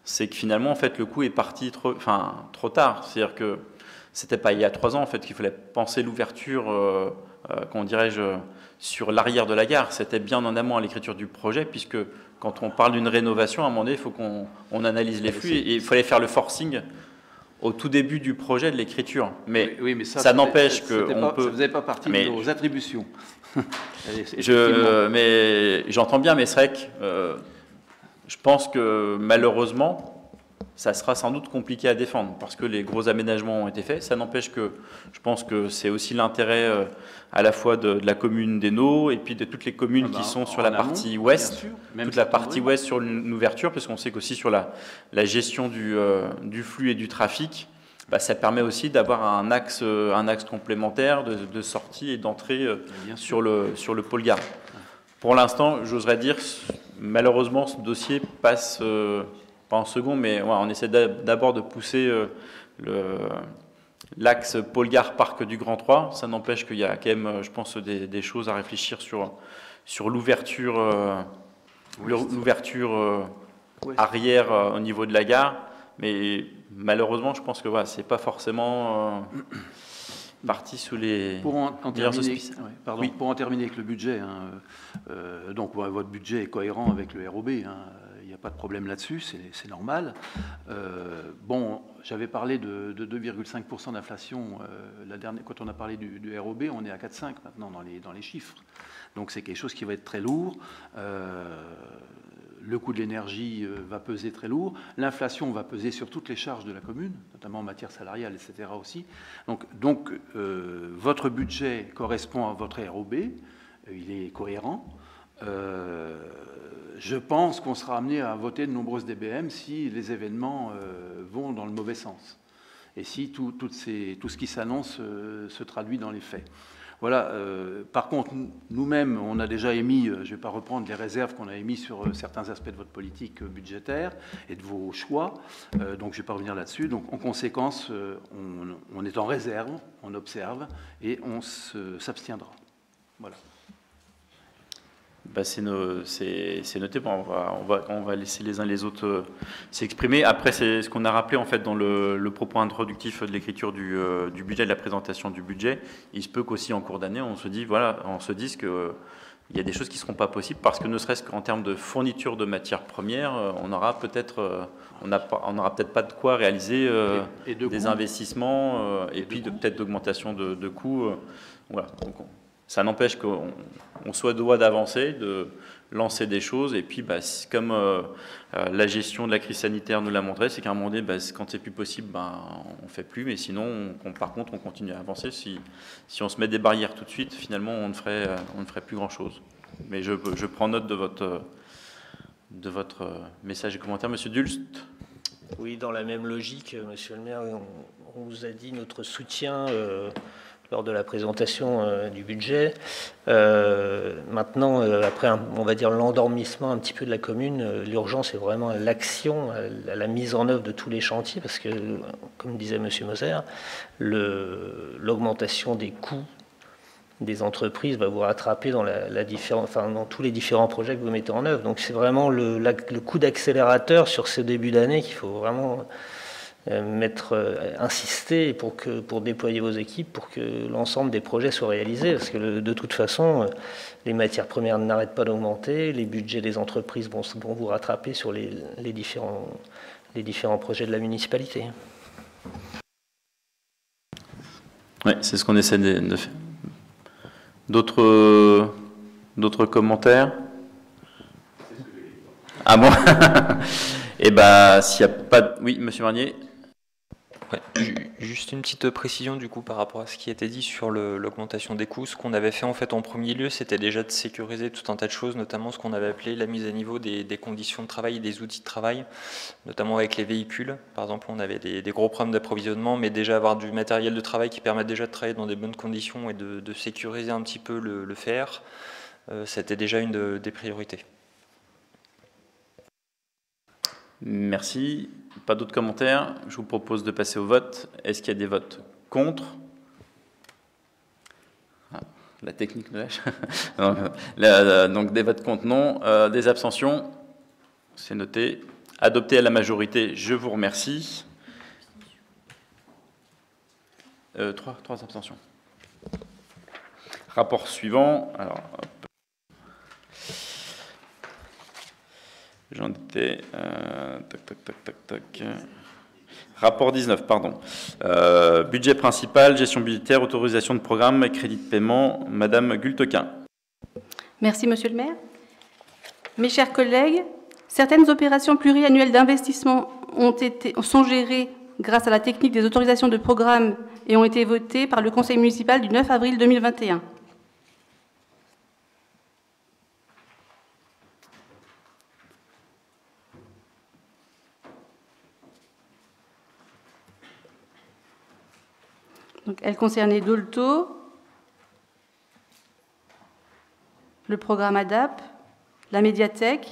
c'est que finalement, en fait, le coup est parti trop tard. C'est-à-dire que c'était pas il y a 3 ans en fait qu'il fallait penser l'ouverture, comment dirais-je, sur l'arrière de la gare. C'était bien en amont à l'écriture du projet, puisque quand on parle d'une rénovation, à un moment donné, il faut qu'on analyse les flux et il fallait faire le forcing au tout début du projet de l'écriture. Mais,
mais
ça n'empêche que
ça ne faisait pas partie de nos attributions.
Mais j'entends bien, mais c'est vrai que je pense que malheureusement, ça sera sans doute compliqué à défendre parce que les gros aménagements ont été faits. Ça n'empêche que je pense que c'est aussi l'intérêt à la fois de la commune d'Hainaut et puis de toutes les communes qui sont sur la partie ouest, toute la partie ouest sur une ouverture, parce qu'on sait qu'aussi sur la gestion du flux et du trafic, bah, ça permet aussi d'avoir un axe complémentaire de sortie et d'entrée sur le pôle gare. Pour l'instant, j'oserais dire, malheureusement, ce dossier passe... pas en second, mais ouais, on essaie d'abord de pousser l'axe Pôle-Gare Parc du Grand 3. Ça n'empêche qu'il y a quand même, je pense, des choses à réfléchir sur l'ouverture arrière au niveau de la gare. Mais malheureusement, je pense que voilà, c'est pas forcément parti sous les
pour en terminer,
oui.
Pour en terminer avec le budget, donc votre budget est cohérent avec le ROB, il n'y a pas de problème là-dessus, c'est normal. Bon, j'avais parlé de 2,5% d'inflation la dernière, quand on a parlé du ROB, on est à 4,5 maintenant dans les chiffres. Donc c'est quelque chose qui va être très lourd. Le coût de l'énergie va peser très lourd. L'inflation va peser sur toutes les charges de la commune, notamment en matière salariale, etc. aussi. Donc votre budget correspond à votre ROB, il est cohérent. Je pense qu'on sera amené à voter de nombreuses DBM si les événements vont dans le mauvais sens et si tout ce qui s'annonce se traduit dans les faits. Voilà. Par contre, nous-mêmes, on a déjà émis, je ne vais pas reprendre les réserves qu'on a émises sur certains aspects de votre politique budgétaire et de vos choix, donc je ne vais pas revenir là-dessus. Donc en conséquence, on est en réserve, on observe et on s'abstiendra. Voilà.
Bah c'est noté. Bon, on va laisser les uns les autres s'exprimer. Après, c'est ce qu'on a rappelé en fait dans le propos introductif de l'écriture du budget, de la présentation du budget. Il se peut qu'aussi en cours d'année, on se dise que il y a des choses qui ne seront pas possibles parce que ne serait-ce qu'en termes de fourniture de matières premières, on n'aura peut-être pas de quoi réaliser des investissements et puis peut-être d'augmentation de coûts. Voilà. Donc, ça n'empêche qu'on soit droit d'avancer, de lancer des choses. Et puis, comme la gestion de la crise sanitaire nous l'a montré, c'est qu'à un moment donné, quand c'est plus possible, on ne fait plus. Mais sinon, par contre, on continue à avancer. Si on se met des barrières tout de suite, finalement, on ne ferait plus grand-chose. Mais je prends note de votre message et commentaire. Monsieur Dulst.
Oui, dans la même logique, monsieur le maire, on vous a dit notre soutien lors de la présentation du budget. Maintenant, après, on va dire l'endormissement un petit peu de la commune, l'urgence est vraiment à l'action, à la mise en œuvre de tous les chantiers, parce que, comme disait monsieur Moser, l'augmentation des coûts des entreprises va vous rattraper dans dans tous les différents projets que vous mettez en œuvre. Donc c'est vraiment le coup d'accélérateur sur ce début d'année qu'il faut vraiment insister pour déployer vos équipes pour que l'ensemble des projets soient réalisés, parce que de toute façon les matières premières n'arrêtent pas d'augmenter, les budgets des entreprises vont vous rattraper sur les différents projets de la municipalité.
Oui, c'est ce qu'on essaie de faire. D'autres commentaires? Ah bon? Eh bien, s'il n'y a pas de... Oui, monsieur Marnier.
Ouais, juste une petite précision du coup par rapport à ce qui a été dit sur l'augmentation des coûts. Ce qu'on avait fait en fait en premier lieu, c'était déjà de sécuriser tout un tas de choses, notamment ce qu'on avait appelé la mise à niveau des conditions de travail et des outils de travail, notamment avec les véhicules. Par exemple, on avait des gros problèmes d'approvisionnement, mais déjà avoir du matériel de travail qui permet déjà de travailler dans des bonnes conditions et de sécuriser un petit peu le faire, c'était déjà une des priorités.
Merci. Pas d'autres commentaires. Je vous propose de passer au vote. Est-ce qu'il y a des votes contre? La technique nous lâche. Donc des votes contre, non. Des abstentions? C'est noté. Adopté à la majorité, je vous remercie. Trois abstentions. Rapport suivant. Alors, j'en étais... Rapport 19, pardon. Budget principal, gestion budgétaire, autorisation de programme, crédit de paiement. Madame Gultequin.
Merci, monsieur le maire. Mes chers collègues, certaines opérations pluriannuelles d'investissement sont gérées grâce à la technique des autorisations de programme et ont été votées par le conseil municipal du 9 avril 2021. Donc, elle concernait Dolto, le programme ADAP, la médiathèque,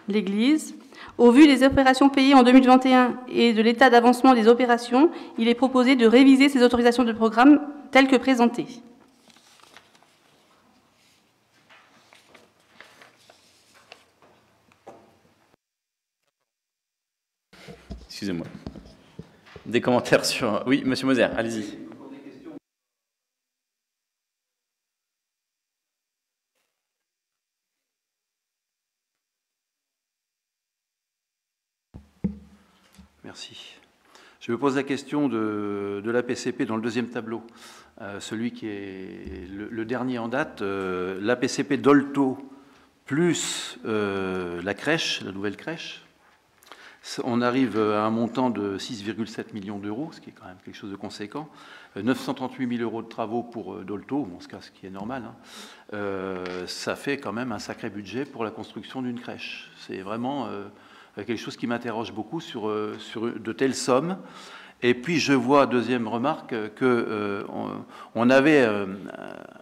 l'église. Au vu des opérations payées en 2021 et de l'état d'avancement des opérations, il est proposé de réviser ces autorisations de programme telles que présentées.
Excusez-moi. Des commentaires sur... Oui, Monsieur Moser, allez-y.
Merci. Je me pose la question de l'APCP dans le deuxième tableau, celui qui est le dernier en date, l'APCP Dolto plus la crèche, la nouvelle crèche. On arrive à un montant de 6,7 millions d'euros, ce qui est quand même quelque chose de conséquent. 938 000 euros de travaux pour Dolto, bon, ce qui est normal. Hein. Ça fait quand même un sacré budget pour la construction d'une crèche. C'est vraiment quelque chose qui m'interroge beaucoup sur de telles sommes. Et puis je vois, deuxième remarque, qu'on avait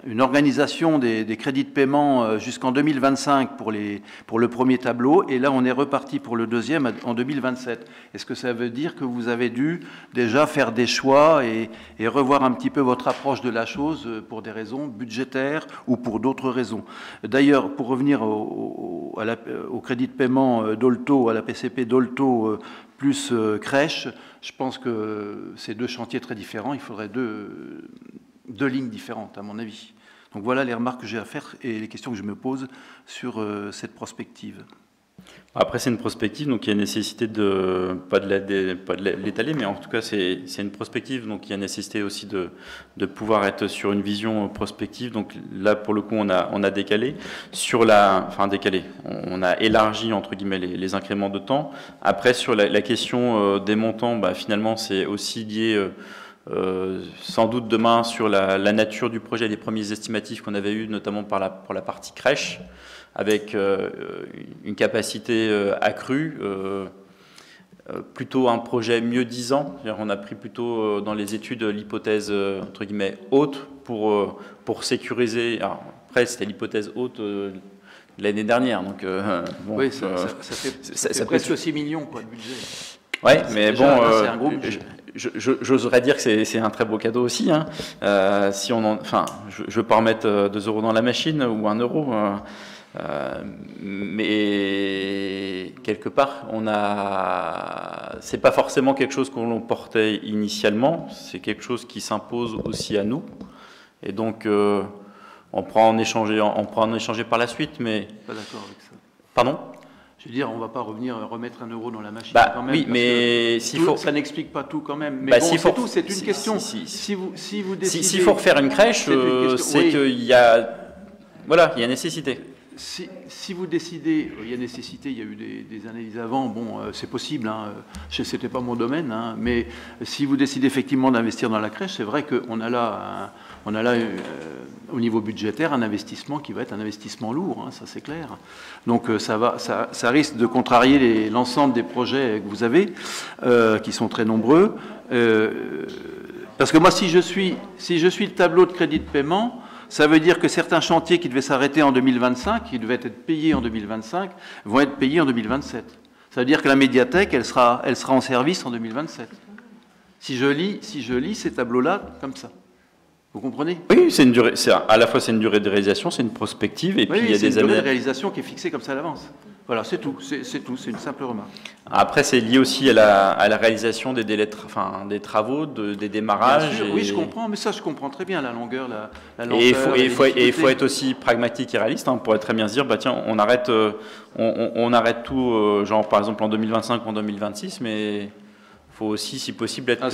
une organisation des crédits de paiement jusqu'en 2025 pour le premier tableau, et là on est reparti pour le deuxième en 2027. Est-ce que ça veut dire que vous avez dû déjà faire des choix et revoir un petit peu votre approche de la chose pour des raisons budgétaires ou pour d'autres raisons? D'ailleurs, pour revenir au crédit de paiement Dolto, à la PCP Dolto plus crèche, je pense que c'est deux chantiers très différents. Il faudrait deux lignes différentes, à mon avis. Donc voilà les remarques que j'ai à faire et les questions que je me pose sur cette prospective.
Après, c'est une prospective, donc il y a nécessité de, pas de l'étaler, mais en tout cas, c'est une prospective, donc il y a nécessité aussi de pouvoir être sur une vision prospective. Donc là, pour le coup, on a décalé. On a élargi, entre guillemets, les incréments de temps. Après, sur la question des montants, finalement, c'est aussi lié... sans doute demain sur la nature du projet, les premiers estimatifs qu'on avait eus, notamment pour la partie crèche, avec une capacité accrue, plutôt un projet mieux disant. On a pris plutôt dans les études l'hypothèse entre guillemets haute pour sécuriser. Alors, après, c'était l'hypothèse haute l'année dernière, donc bon,
oui, ça fait presque 6 millions quoi, de budget.
Oui, mais bon,
c'est un gros budget.
J'oserais dire que c'est un très beau cadeau aussi. Hein. Si on je ne veux pas remettre 2 euros dans la machine ou 1 euro, mais quelque part, c'est pas forcément quelque chose qu'on portait initialement. C'est quelque chose qui s'impose aussi à nous, et donc on pourra en échanger par la suite. Mais
pas d'accord avec ça.
Pardon?
Je veux dire, on ne va pas remettre 1 euro dans la machine quand même.
Oui, mais
ça n'explique pas tout quand même. Mais bon, c'est tout, c'est une question. Si vous décidez...
S'il faut refaire une crèche, c'est qu'il y a... Voilà, il y a nécessité.
Si vous décidez, il y a nécessité, il y a eu des analyses avant, bon, c'est possible, hein, ce n'était pas mon domaine, hein, mais si vous décidez effectivement d'investir dans la crèche, c'est vrai qu'on a là, au niveau budgétaire, un investissement qui va être un investissement lourd, hein, ça c'est clair. Donc ça risque de contrarier l'ensemble des projets que vous avez, qui sont très nombreux. Parce que moi, si je suis le tableau de crédit de paiement, ça veut dire que certains chantiers qui devaient s'arrêter en 2025, qui devaient être payés en 2025, vont être payés en 2027. Ça veut dire que la médiathèque, elle sera en service en 2027. Si je lis ces tableaux-là comme ça. Vous comprenez?
Oui, à la fois c'est une durée de réalisation, c'est une prospective, et puis il y a des
durée de réalisation qui est fixée comme ça à l'avance. Voilà, c'est tout, c'est une simple remarque.
Après, c'est lié aussi à la réalisation des délais, des travaux, des démarrages.
Bien sûr, oui, je comprends, mais ça, je comprends très bien, la longueur, la longueur.
Et il faut être aussi pragmatique et réaliste, hein, pour être très bien se dire, tiens, on arrête tout, genre par exemple en 2025 ou en 2026, mais il faut aussi, si possible, être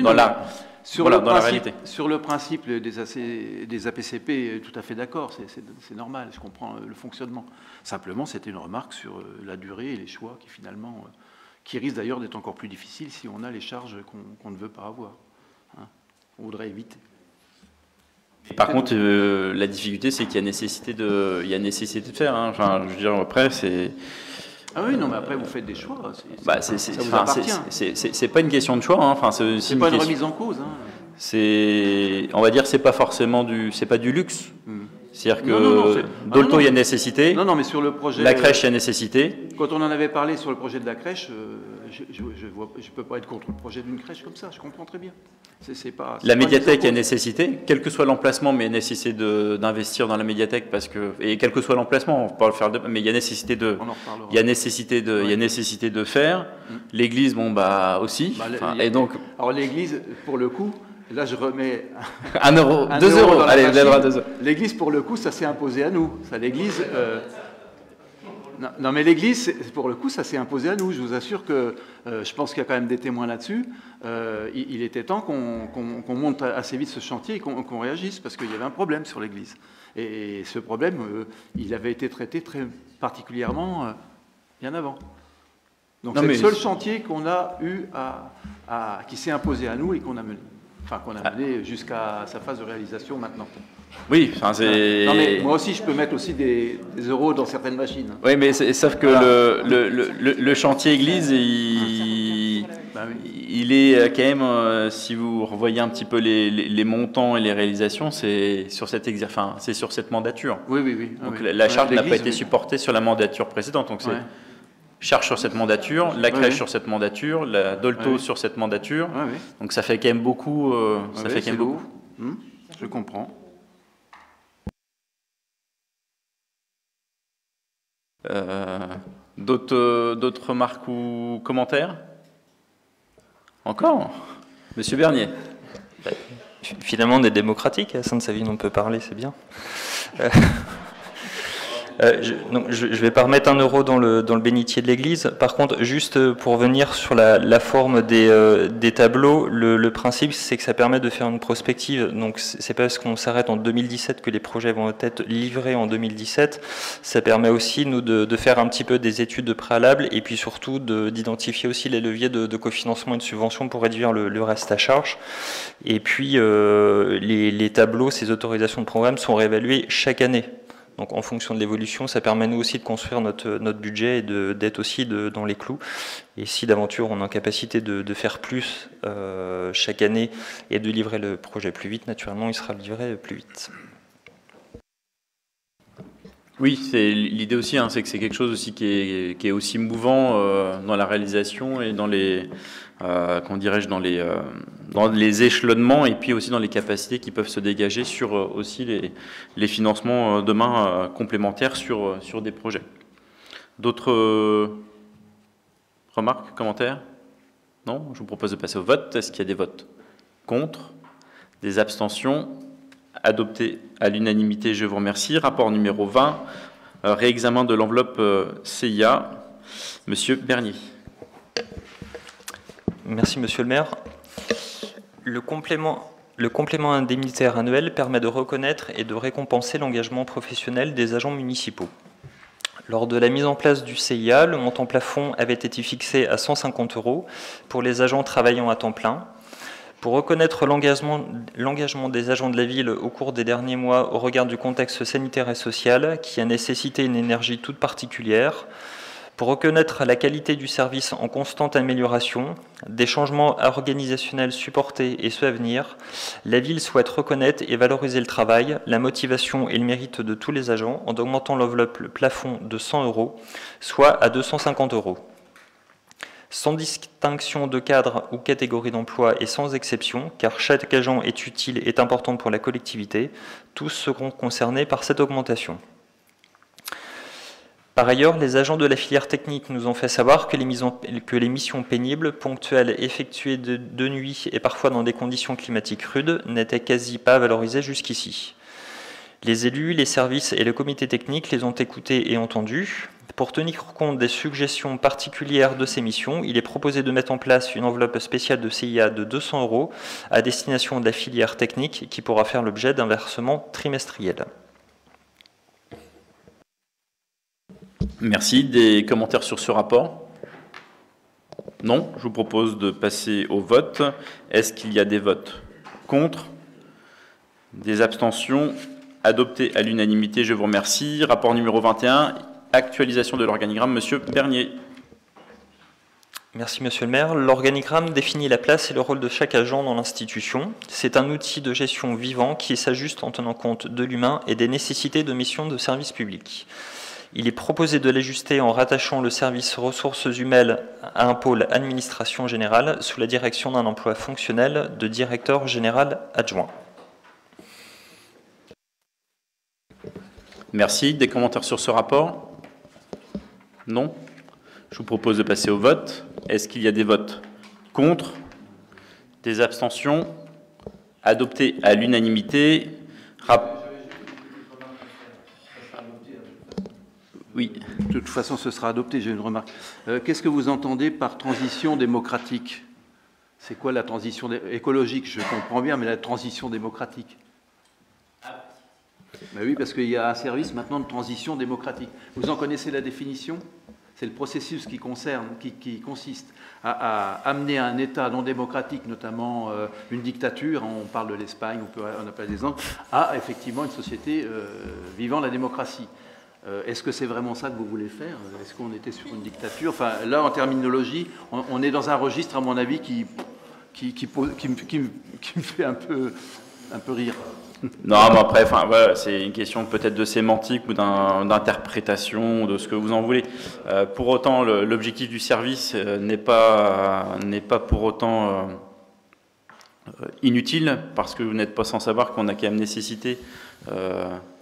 dans la...
Sur le principe des APCP, tout à fait d'accord, c'est normal, je comprends le fonctionnement. Simplement, c'était une remarque sur la durée et les choix qui risquent d'ailleurs d'être encore plus difficiles si on a les charges qu'on ne veut pas avoir. Hein, on voudrait éviter.
Par contre, la difficulté, c'est qu'il y a nécessité de faire. Hein. Enfin, je veux dire, après, c'est...
Ah oui, non, mais après, vous faites des choix. Ça vous
appartient. C'est pas une question de choix. Hein. Enfin,
c'est pas une remise en cause. Hein.
On va dire, c'est pas forcément c'est pas du luxe. C'est-à-dire que Dolto, il y a nécessité.
Non, mais sur le projet...
La crèche, il y a nécessité.
Quand on en avait parlé sur le projet de la crèche, je ne peux pas être contre le projet d'une crèche comme ça, je comprends très bien.
La médiathèque, il y a nécessité, quel que soit l'emplacement, mais il y a nécessité d'investir dans la médiathèque, et quel que soit l'emplacement, on peut le faire, mais il y a nécessité de, il y a nécessité de faire. L'église, aussi. Et donc,
alors l'église, pour le coup, là je remets
1 euro, 2 euros. Allez, vous avez le droit à 2 euros.
L'église, pour le coup, ça s'est imposé à nous. Ça, l'église. Non, mais l'Église, pour le coup, ça s'est imposé à nous. Je vous assure que je pense qu'il y a quand même des témoins là-dessus. Il était temps qu'on monte assez vite ce chantier et qu'on réagisse, parce qu'il y avait un problème sur l'Église. Et ce problème, il avait été traité très particulièrement bien avant. Donc c'est le seul chantier qu'on a eu qui s'est imposé à nous et qu'on a mené. Enfin, qu'on a mené jusqu'à sa phase de réalisation maintenant.
Oui, enfin c'est...
Non mais moi aussi je peux mettre aussi des euros dans certaines machines.
Oui, mais sauf que le chantier église, il est quand même, si vous revoyez un petit peu les montants et les réalisations, c'est sur cette mandature.
Oui.
Donc la charge n'a pas été supportée sur la mandature précédente. Donc c'est charge sur cette mandature, la crèche sur cette mandature, la Dolto sur cette mandature. Donc ça fait quand même beaucoup. Ça fait quand même beaucoup.
Je comprends.
D'autres remarques ou commentaires? Encore? Monsieur Bernier.
Finalement, on est démocratique à Sainte-Savine, on peut parler, c'est bien. Je ne vais pas remettre 1 euro dans le bénitier de l'église. Par contre, juste pour venir sur la forme des tableaux, le principe, c'est que ça permet de faire une prospective. Donc, c'est pas parce qu'on s'arrête en 2017 que les projets vont être livrés en 2017. Ça permet aussi, nous, de faire un petit peu des études préalables et puis surtout d'identifier aussi les leviers de cofinancement et de subvention pour réduire le reste à charge. Et puis, les tableaux, ces autorisations de programme sont réévaluées chaque année. Donc en fonction de l'évolution, ça permet nous aussi de construire notre budget et d'être aussi dans les clous. Et si d'aventure on est en capacité de faire plus chaque année et de livrer le projet plus vite, naturellement il sera livré plus vite.
Oui, c'est l'idée aussi, c'est que c'est quelque chose aussi qui est aussi mouvant dans la réalisation et dans les dans les échelonnements et puis aussi dans les capacités qui peuvent se dégager sur aussi les financements demain complémentaires sur des projets. D'autres remarques, commentaires? Non? Je vous propose de passer au vote. Est-ce qu'il y a des votes contre? Des abstentions? Adopté à l'unanimité, je vous remercie. Rapport numéro 20, réexamen de l'enveloppe CIA. Monsieur Bernier.
Merci, monsieur le maire. Le complément indemnitaire annuel permet de reconnaître et de récompenser l'engagement professionnel des agents municipaux. Lors de la mise en place du CIA, le montant plafond avait été fixé à 150 € pour les agents travaillant à temps plein. Pour reconnaître l'engagement des agents de la ville au cours des derniers mois au regard du contexte sanitaire et social qui a nécessité une énergie toute particulière, pour reconnaître la qualité du service en constante amélioration, des changements organisationnels supportés et ceux à venir, la ville souhaite reconnaître et valoriser le travail, la motivation et le mérite de tous les agents en augmentant l'enveloppe plafond de 100 €, soit à 250 €. Sans distinction de cadre ou catégorie d'emploi et sans exception, car chaque agent est utile et est important pour la collectivité, tous seront concernés par cette augmentation. Par ailleurs, les agents de la filière technique nous ont fait savoir que les missions pénibles, ponctuelles, effectuées de nuit et parfois dans des conditions climatiques rudes, n'étaient quasi pas valorisées jusqu'ici. Les élus, les services et le comité technique les ont écoutés et entendus. Pour tenir compte des suggestions particulières de ces missions, il est proposé de mettre en place une enveloppe spéciale de CIA de 200 € à destination de la filière technique qui pourra faire l'objet d'un versement trimestriel.
Merci. Des commentaires sur ce rapport? Non. Je vous propose de passer au vote. Est-ce qu'il y a des votes contre? Des abstentions? Adopté à l'unanimité, je vous remercie. Rapport numéro 21, actualisation de l'organigramme. Monsieur Bernier.
Merci Monsieur le maire. L'organigramme définit la place et le rôle de chaque agent dans l'institution. C'est un outil de gestion vivant qui s'ajuste en tenant compte de l'humain et des nécessités de mission de service public. Il est proposé de l'ajuster en rattachant le service ressources humaines à un pôle administration générale sous la direction d'un emploi fonctionnel de directeur général adjoint.
Merci. Des commentaires sur ce rapport? Non? Je vous propose de passer au vote. Est-ce qu'il y a des votes contre? Des abstentions? Adopté à l'unanimité. Oui.
De toute façon, ce sera adopté, j'ai une remarque. Qu'est-ce que vous entendez par transition démocratique? C'est quoi la transition écologique? Je comprends bien, mais la transition démocratique? Ben oui, parce qu'il y a un service maintenant de transition démocratique. Vous en connaissez la définition? C'est le processus qui consiste à amener un État non démocratique, notamment une dictature, on parle de l'Espagne, on appelle des exemples, à effectivement une société vivant la démocratie. Est-ce que c'est vraiment ça que vous voulez faire? Est-ce qu'on était sur une dictature? Enfin, là, en terminologie, on est dans un registre, à mon avis, qui me fait un peu rire.
Non, mais après, enfin, voilà, c'est une question peut-être de sémantique ou d'interprétation, de ce que vous en voulez. Pour autant, l'objectif du service n'est pas pour autant inutile, parce que vous n'êtes pas sans savoir qu'on a quand même nécessité,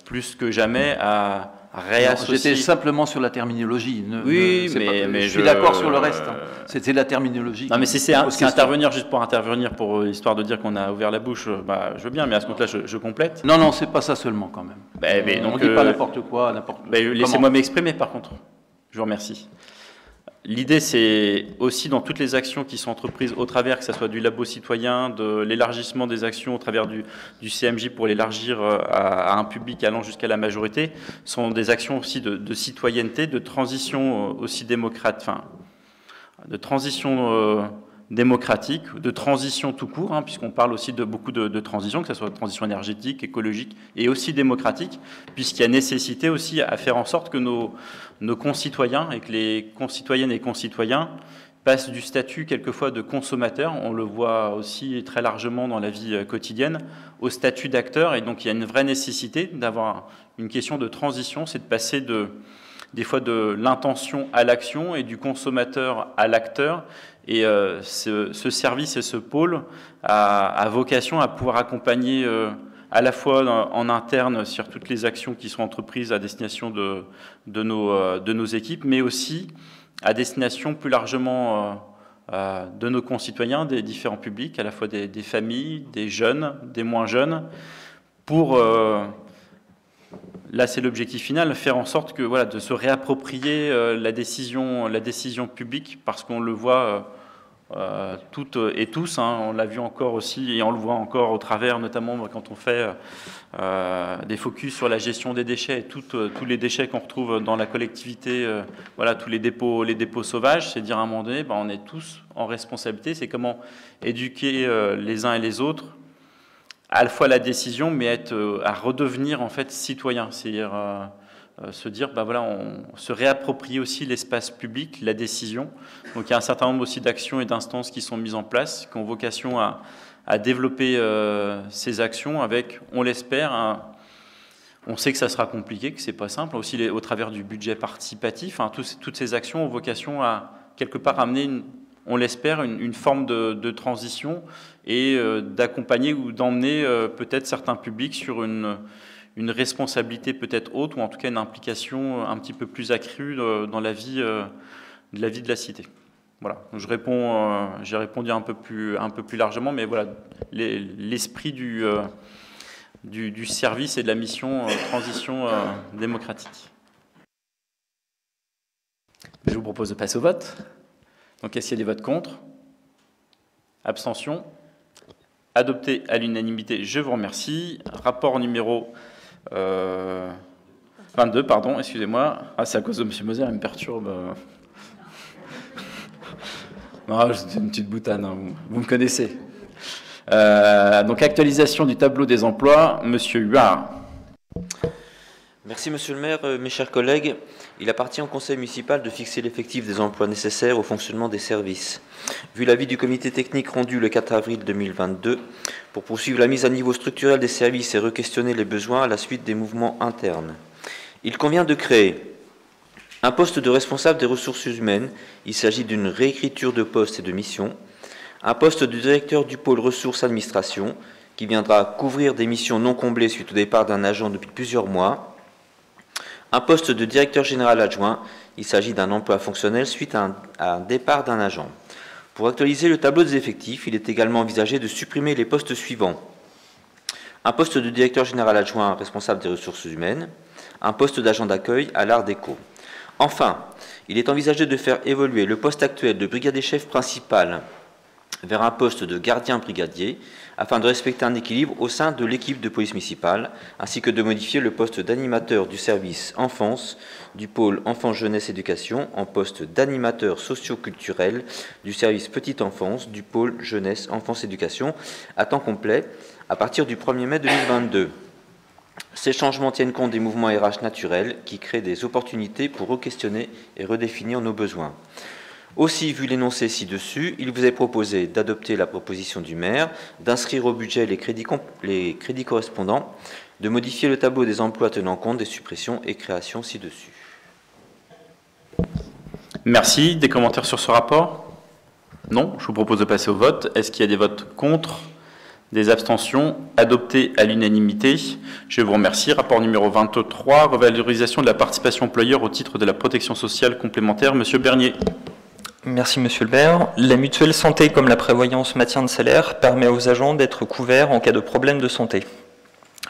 plus que jamais, à réassocier.
J'étais simplement sur la terminologie.
Oui, mais
je suis d'accord sur le reste. Hein. C'était la terminologie.
Non, mais si c'est intervenir juste pour intervenir, pour histoire de dire qu'on a ouvert la bouche, bah, je veux bien, mais à ce compte-là, je complète.
Non, c'est pas ça seulement quand même.
Mais donc,
on ne dit pas n'importe quoi,
laissez-moi m'exprimer, par contre. Je vous remercie. L'idée, c'est aussi dans toutes les actions qui sont entreprises au travers, que ce soit du labo citoyen, de l'élargissement des actions au travers du CMJ pour l'élargir à un public allant jusqu'à la majorité, sont des actions aussi de citoyenneté, de transition aussi démocrate, enfin, de transition démocratique, de transition tout court, hein, puisqu'on parle aussi de beaucoup de transitions, que ce soit transition énergétique, écologique et aussi démocratique, puisqu'il y a nécessité aussi à faire en sorte que nos concitoyens et que les concitoyennes et concitoyens passent du statut quelquefois de consommateur, on le voit aussi très largement dans la vie quotidienne, au statut d'acteur. Et donc il y a une vraie nécessité d'avoir une question de transition, c'est de passer des fois de l'intention à l'action et du consommateur à l'acteur. Et ce service et ce pôle a vocation à pouvoir accompagner à la fois en interne sur toutes les actions qui sont entreprises à destination de nos équipes, mais aussi à destination plus largement de nos concitoyens, des différents publics, à la fois des familles, des jeunes, des moins jeunes, pour, là c'est l'objectif final, faire en sorte que, voilà, de se réapproprier la décision publique, parce qu'on le voit toutes et tous, hein, on l'a vu encore aussi et on le voit encore au travers, notamment quand on fait des focus sur la gestion des déchets et tous les déchets qu'on retrouve dans la collectivité, voilà, tous les dépôts sauvages, c'est dire à un moment donné, on est tous en responsabilité, c'est comment éduquer les uns et les autres à la fois la décision, mais à redevenir en fait citoyen, c'est-à-dire se dire, voilà, on se réapproprie aussi l'espace public, la décision. Donc il y a un certain nombre aussi d'actions et d'instances qui sont mises en place, qui ont vocation à développer ces actions avec, on l'espère, on sait que ça sera compliqué, que c'est pas simple, aussi au travers du budget participatif, hein, toutes ces actions ont vocation à quelque part amener, on l'espère, une forme de transition et d'accompagner ou d'emmener peut-être certains publics sur une responsabilité peut-être haute, ou en tout cas une implication un petit peu plus accrue dans la vie de la cité. Voilà, j'ai répondu un peu plus largement, mais voilà, l'esprit du service et de la mission transition démocratique. Je vous propose de passer au vote. Donc, est-ce qu'il y a des votes contre? Abstention? Adopté à l'unanimité, je vous remercie. Rapport numéro 22, pardon, excusez-moi. Ah, c'est à cause de M. Moser, il me perturbe. Non, c'est une petite boutade, hein, vous me connaissez. Donc, actualisation du tableau des emplois, M. Huard.
Merci Monsieur le maire. Mes chers collègues, il appartient au conseil municipal de fixer l'effectif des emplois nécessaires au fonctionnement des services. Vu l'avis du comité technique rendu le 4 avril 2022, pour poursuivre la mise à niveau structurel des services et re-questionner les besoins à la suite des mouvements internes, il convient de créer un poste de responsable des ressources humaines. Il s'agit d'une réécriture de poste et de mission. Un poste de directeur du pôle ressources administration, qui viendra couvrir des missions non comblées suite au départ d'un agent depuis plusieurs mois. Un poste de directeur général adjoint, il s'agit d'un emploi fonctionnel suite à un départ d'un agent. Pour actualiser le tableau des effectifs, il est également envisagé de supprimer les postes suivants. Un poste de directeur général adjoint responsable des ressources humaines, un poste d'agent d'accueil à l'Art Déco. Enfin, il est envisagé de faire évoluer le poste actuel de brigadier chef principal vers un poste de gardien brigadier, afin de respecter un équilibre au sein de l'équipe de police municipale, ainsi que de modifier le poste d'animateur du service enfance du pôle enfance-jeunesse-éducation en poste d'animateur socio-culturel du service petite enfance du pôle jeunesse-enfance-éducation à temps complet à partir du 1er mai 2022. Ces changements tiennent compte des mouvements RH naturels qui créent des opportunités pour re-questionner et redéfinir nos besoins. Aussi, vu l'énoncé ci-dessus, il vous est proposé d'adopter la proposition du maire, d'inscrire au budget les crédits correspondants, de modifier le tableau des emplois tenant compte des suppressions et créations ci-dessus.
Merci. Des commentaires sur ce rapport? Non. Je vous propose de passer au vote. Est-ce qu'il y a des votes contre? Des abstentions? Adopté à l'unanimité. Je vous remercie. Rapport numéro 23, revalorisation de la participation employeur au titre de la protection sociale complémentaire. Monsieur Bernier.
Merci Monsieur le maire. La mutuelle santé comme la prévoyance maintien de salaire permet aux agents d'être couverts en cas de problème de santé.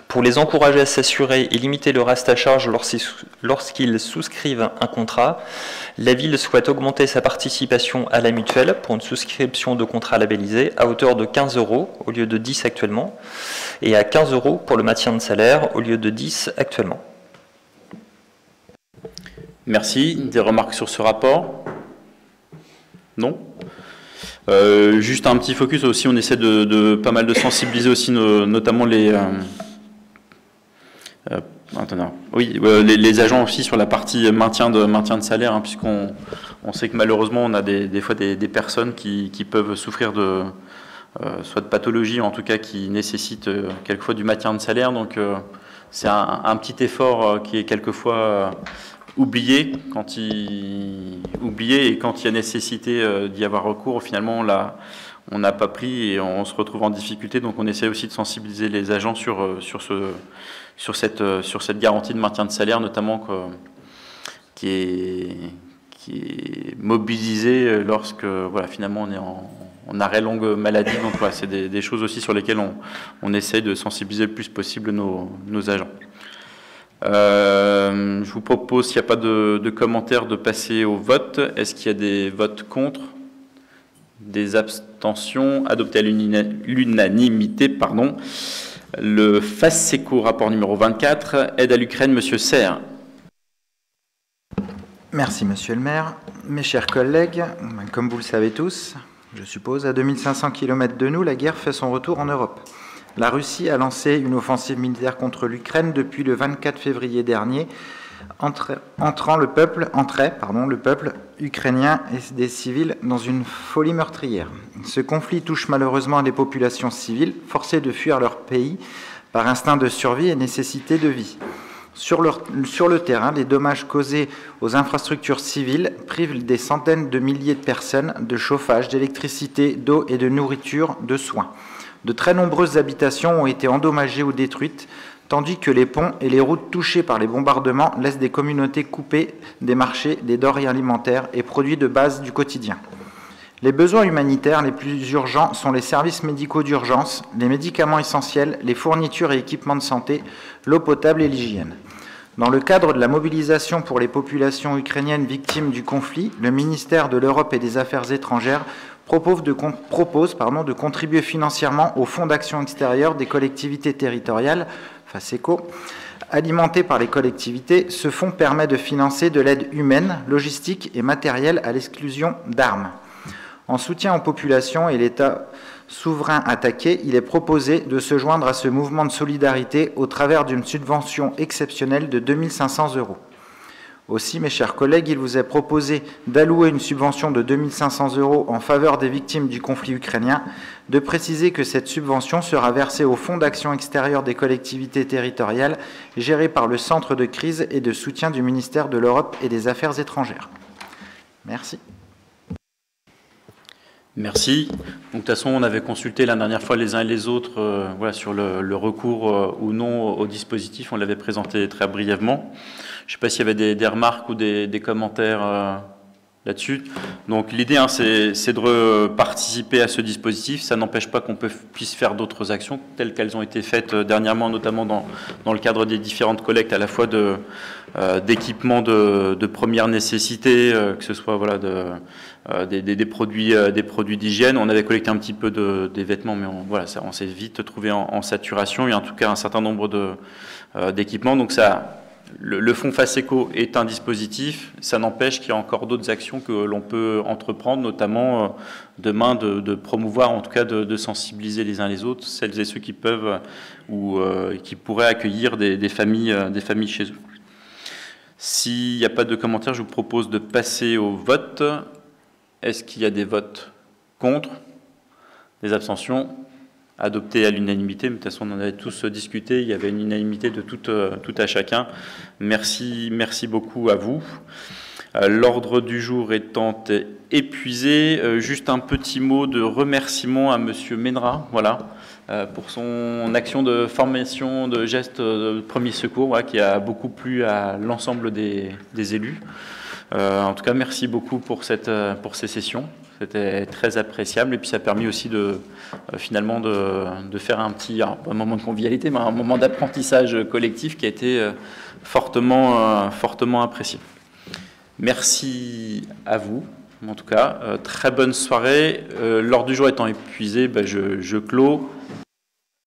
Pour les encourager à s'assurer et limiter le reste à charge lorsqu'ils souscrivent un contrat, la ville souhaite augmenter sa participation à la mutuelle pour une souscription de contrat labellisé à hauteur de 15 € au lieu de 10 actuellement et à 15 € pour le maintien de salaire au lieu de 10 actuellement.
Merci. Des remarques sur ce rapport? Non. Juste un petit focus aussi, on essaie de pas mal de sensibiliser aussi notamment les agents aussi sur la partie maintien de salaire, hein, puisqu'on sait que malheureusement on a des fois des personnes qui peuvent souffrir de soit de pathologies, en tout cas qui nécessitent quelquefois du maintien de salaire. Donc c'est un petit effort qui est quelquefois oublié et quand il y a nécessité d'y avoir recours, finalement on n'a pas pris et on se retrouve en difficulté. Donc on essaie aussi de sensibiliser les agents sur cette garantie de maintien de salaire, notamment qui est mobilisée lorsque finalement on est en arrêt longue maladie. Donc voilà, c'est des choses aussi sur lesquelles on essaie de sensibiliser le plus possible nos agents. Je vous propose, s'il n'y a pas de commentaires, de passer au vote. Est-ce qu'il y a des votes contre? Des abstentions? Adopté à l'unanimité, pardon. Le FASECO, rapport numéro 24, aide à l'Ukraine, Monsieur Serre.
Merci Monsieur le maire. Mes chers collègues, comme vous le savez tous, je suppose, à 2500 km de nous, la guerre fait son retour en Europe. La Russie a lancé une offensive militaire contre l'Ukraine depuis le 24 février dernier, entrait le peuple ukrainien et des civils dans une folie meurtrière. Ce conflit touche malheureusement les populations civiles, forcées de fuir leur pays par instinct de survie et nécessité de vie. Sur le terrain, les dommages causés aux infrastructures civiles privent des centaines de milliers de personnes de chauffage, d'électricité, d'eau et de nourriture, de soins. De très nombreuses habitations ont été endommagées ou détruites, tandis que les ponts et les routes touchées par les bombardements laissent des communautés coupées des marchés, des denrées alimentaires et produits de base du quotidien. Les besoins humanitaires les plus urgents sont les services médicaux d'urgence, les médicaments essentiels, les fournitures et équipements de santé, l'eau potable et l'hygiène. Dans le cadre de la mobilisation pour les populations ukrainiennes victimes du conflit, le ministère de l'Europe et des Affaires étrangères propose de contribuer financièrement au Fonds d'action extérieure des collectivités territoriales, FASECO. Alimenté par les collectivités, ce fonds permet de financer de l'aide humaine, logistique et matérielle à l'exclusion d'armes. En soutien aux populations et l'État souverain attaqué, il est proposé de se joindre à ce mouvement de solidarité au travers d'une subvention exceptionnelle de 2 500 €. Aussi, mes chers collègues, il vous est proposé d'allouer une subvention de 2 500 € en faveur des victimes du conflit ukrainien, de préciser que cette subvention sera versée au Fonds d'action extérieure des collectivités territoriales, géré par le Centre de crise et de soutien du ministère de l'Europe et des Affaires étrangères. Merci.
Merci. Donc, de toute façon, on avait consulté la dernière fois les uns et les autres voilà, sur le recours ou non au dispositif. On l'avait présenté très brièvement. Je ne sais pas s'il y avait des remarques ou des commentaires là-dessus. Donc l'idée, c'est de participer à ce dispositif. Ça n'empêche pas qu'on puisse faire d'autres actions telles qu'elles ont été faites dernièrement, notamment dans le cadre des différentes collectes, à la fois d'équipements de première nécessité, que ce soit voilà, des produits d'hygiène. On avait collecté un petit peu des vêtements, mais on s'est vite trouvé en saturation, et en tout cas un certain nombre d'équipements. Donc le fonds FACECO est un dispositif, ça n'empêche qu'il y a encore d'autres actions que l'on peut entreprendre, notamment demain de promouvoir, en tout cas de sensibiliser les uns les autres, celles et ceux qui peuvent ou qui pourraient accueillir des familles chez eux. S'il n'y a pas de commentaires, je vous propose de passer au vote. Est-ce qu'il y a des votes contre? Des abstentions? Adopté à l'unanimité, mais de toute façon on en avait tous discuté, il y avait une unanimité de tout à chacun. Merci beaucoup à vous. L'ordre du jour étant épuisé, juste un petit mot de remerciement à Monsieur Ménera, voilà, pour son action de formation de gestes de premier secours, voilà, qui a beaucoup plu à l'ensemble des élus. En tout cas, merci beaucoup pour ces sessions. C'était très appréciable, et puis ça a permis aussi finalement de faire un moment de convivialité, mais un moment d'apprentissage collectif qui a été fortement apprécié. Merci à vous, en tout cas. Très bonne soirée. L'ordre du jour étant épuisé, je clôt.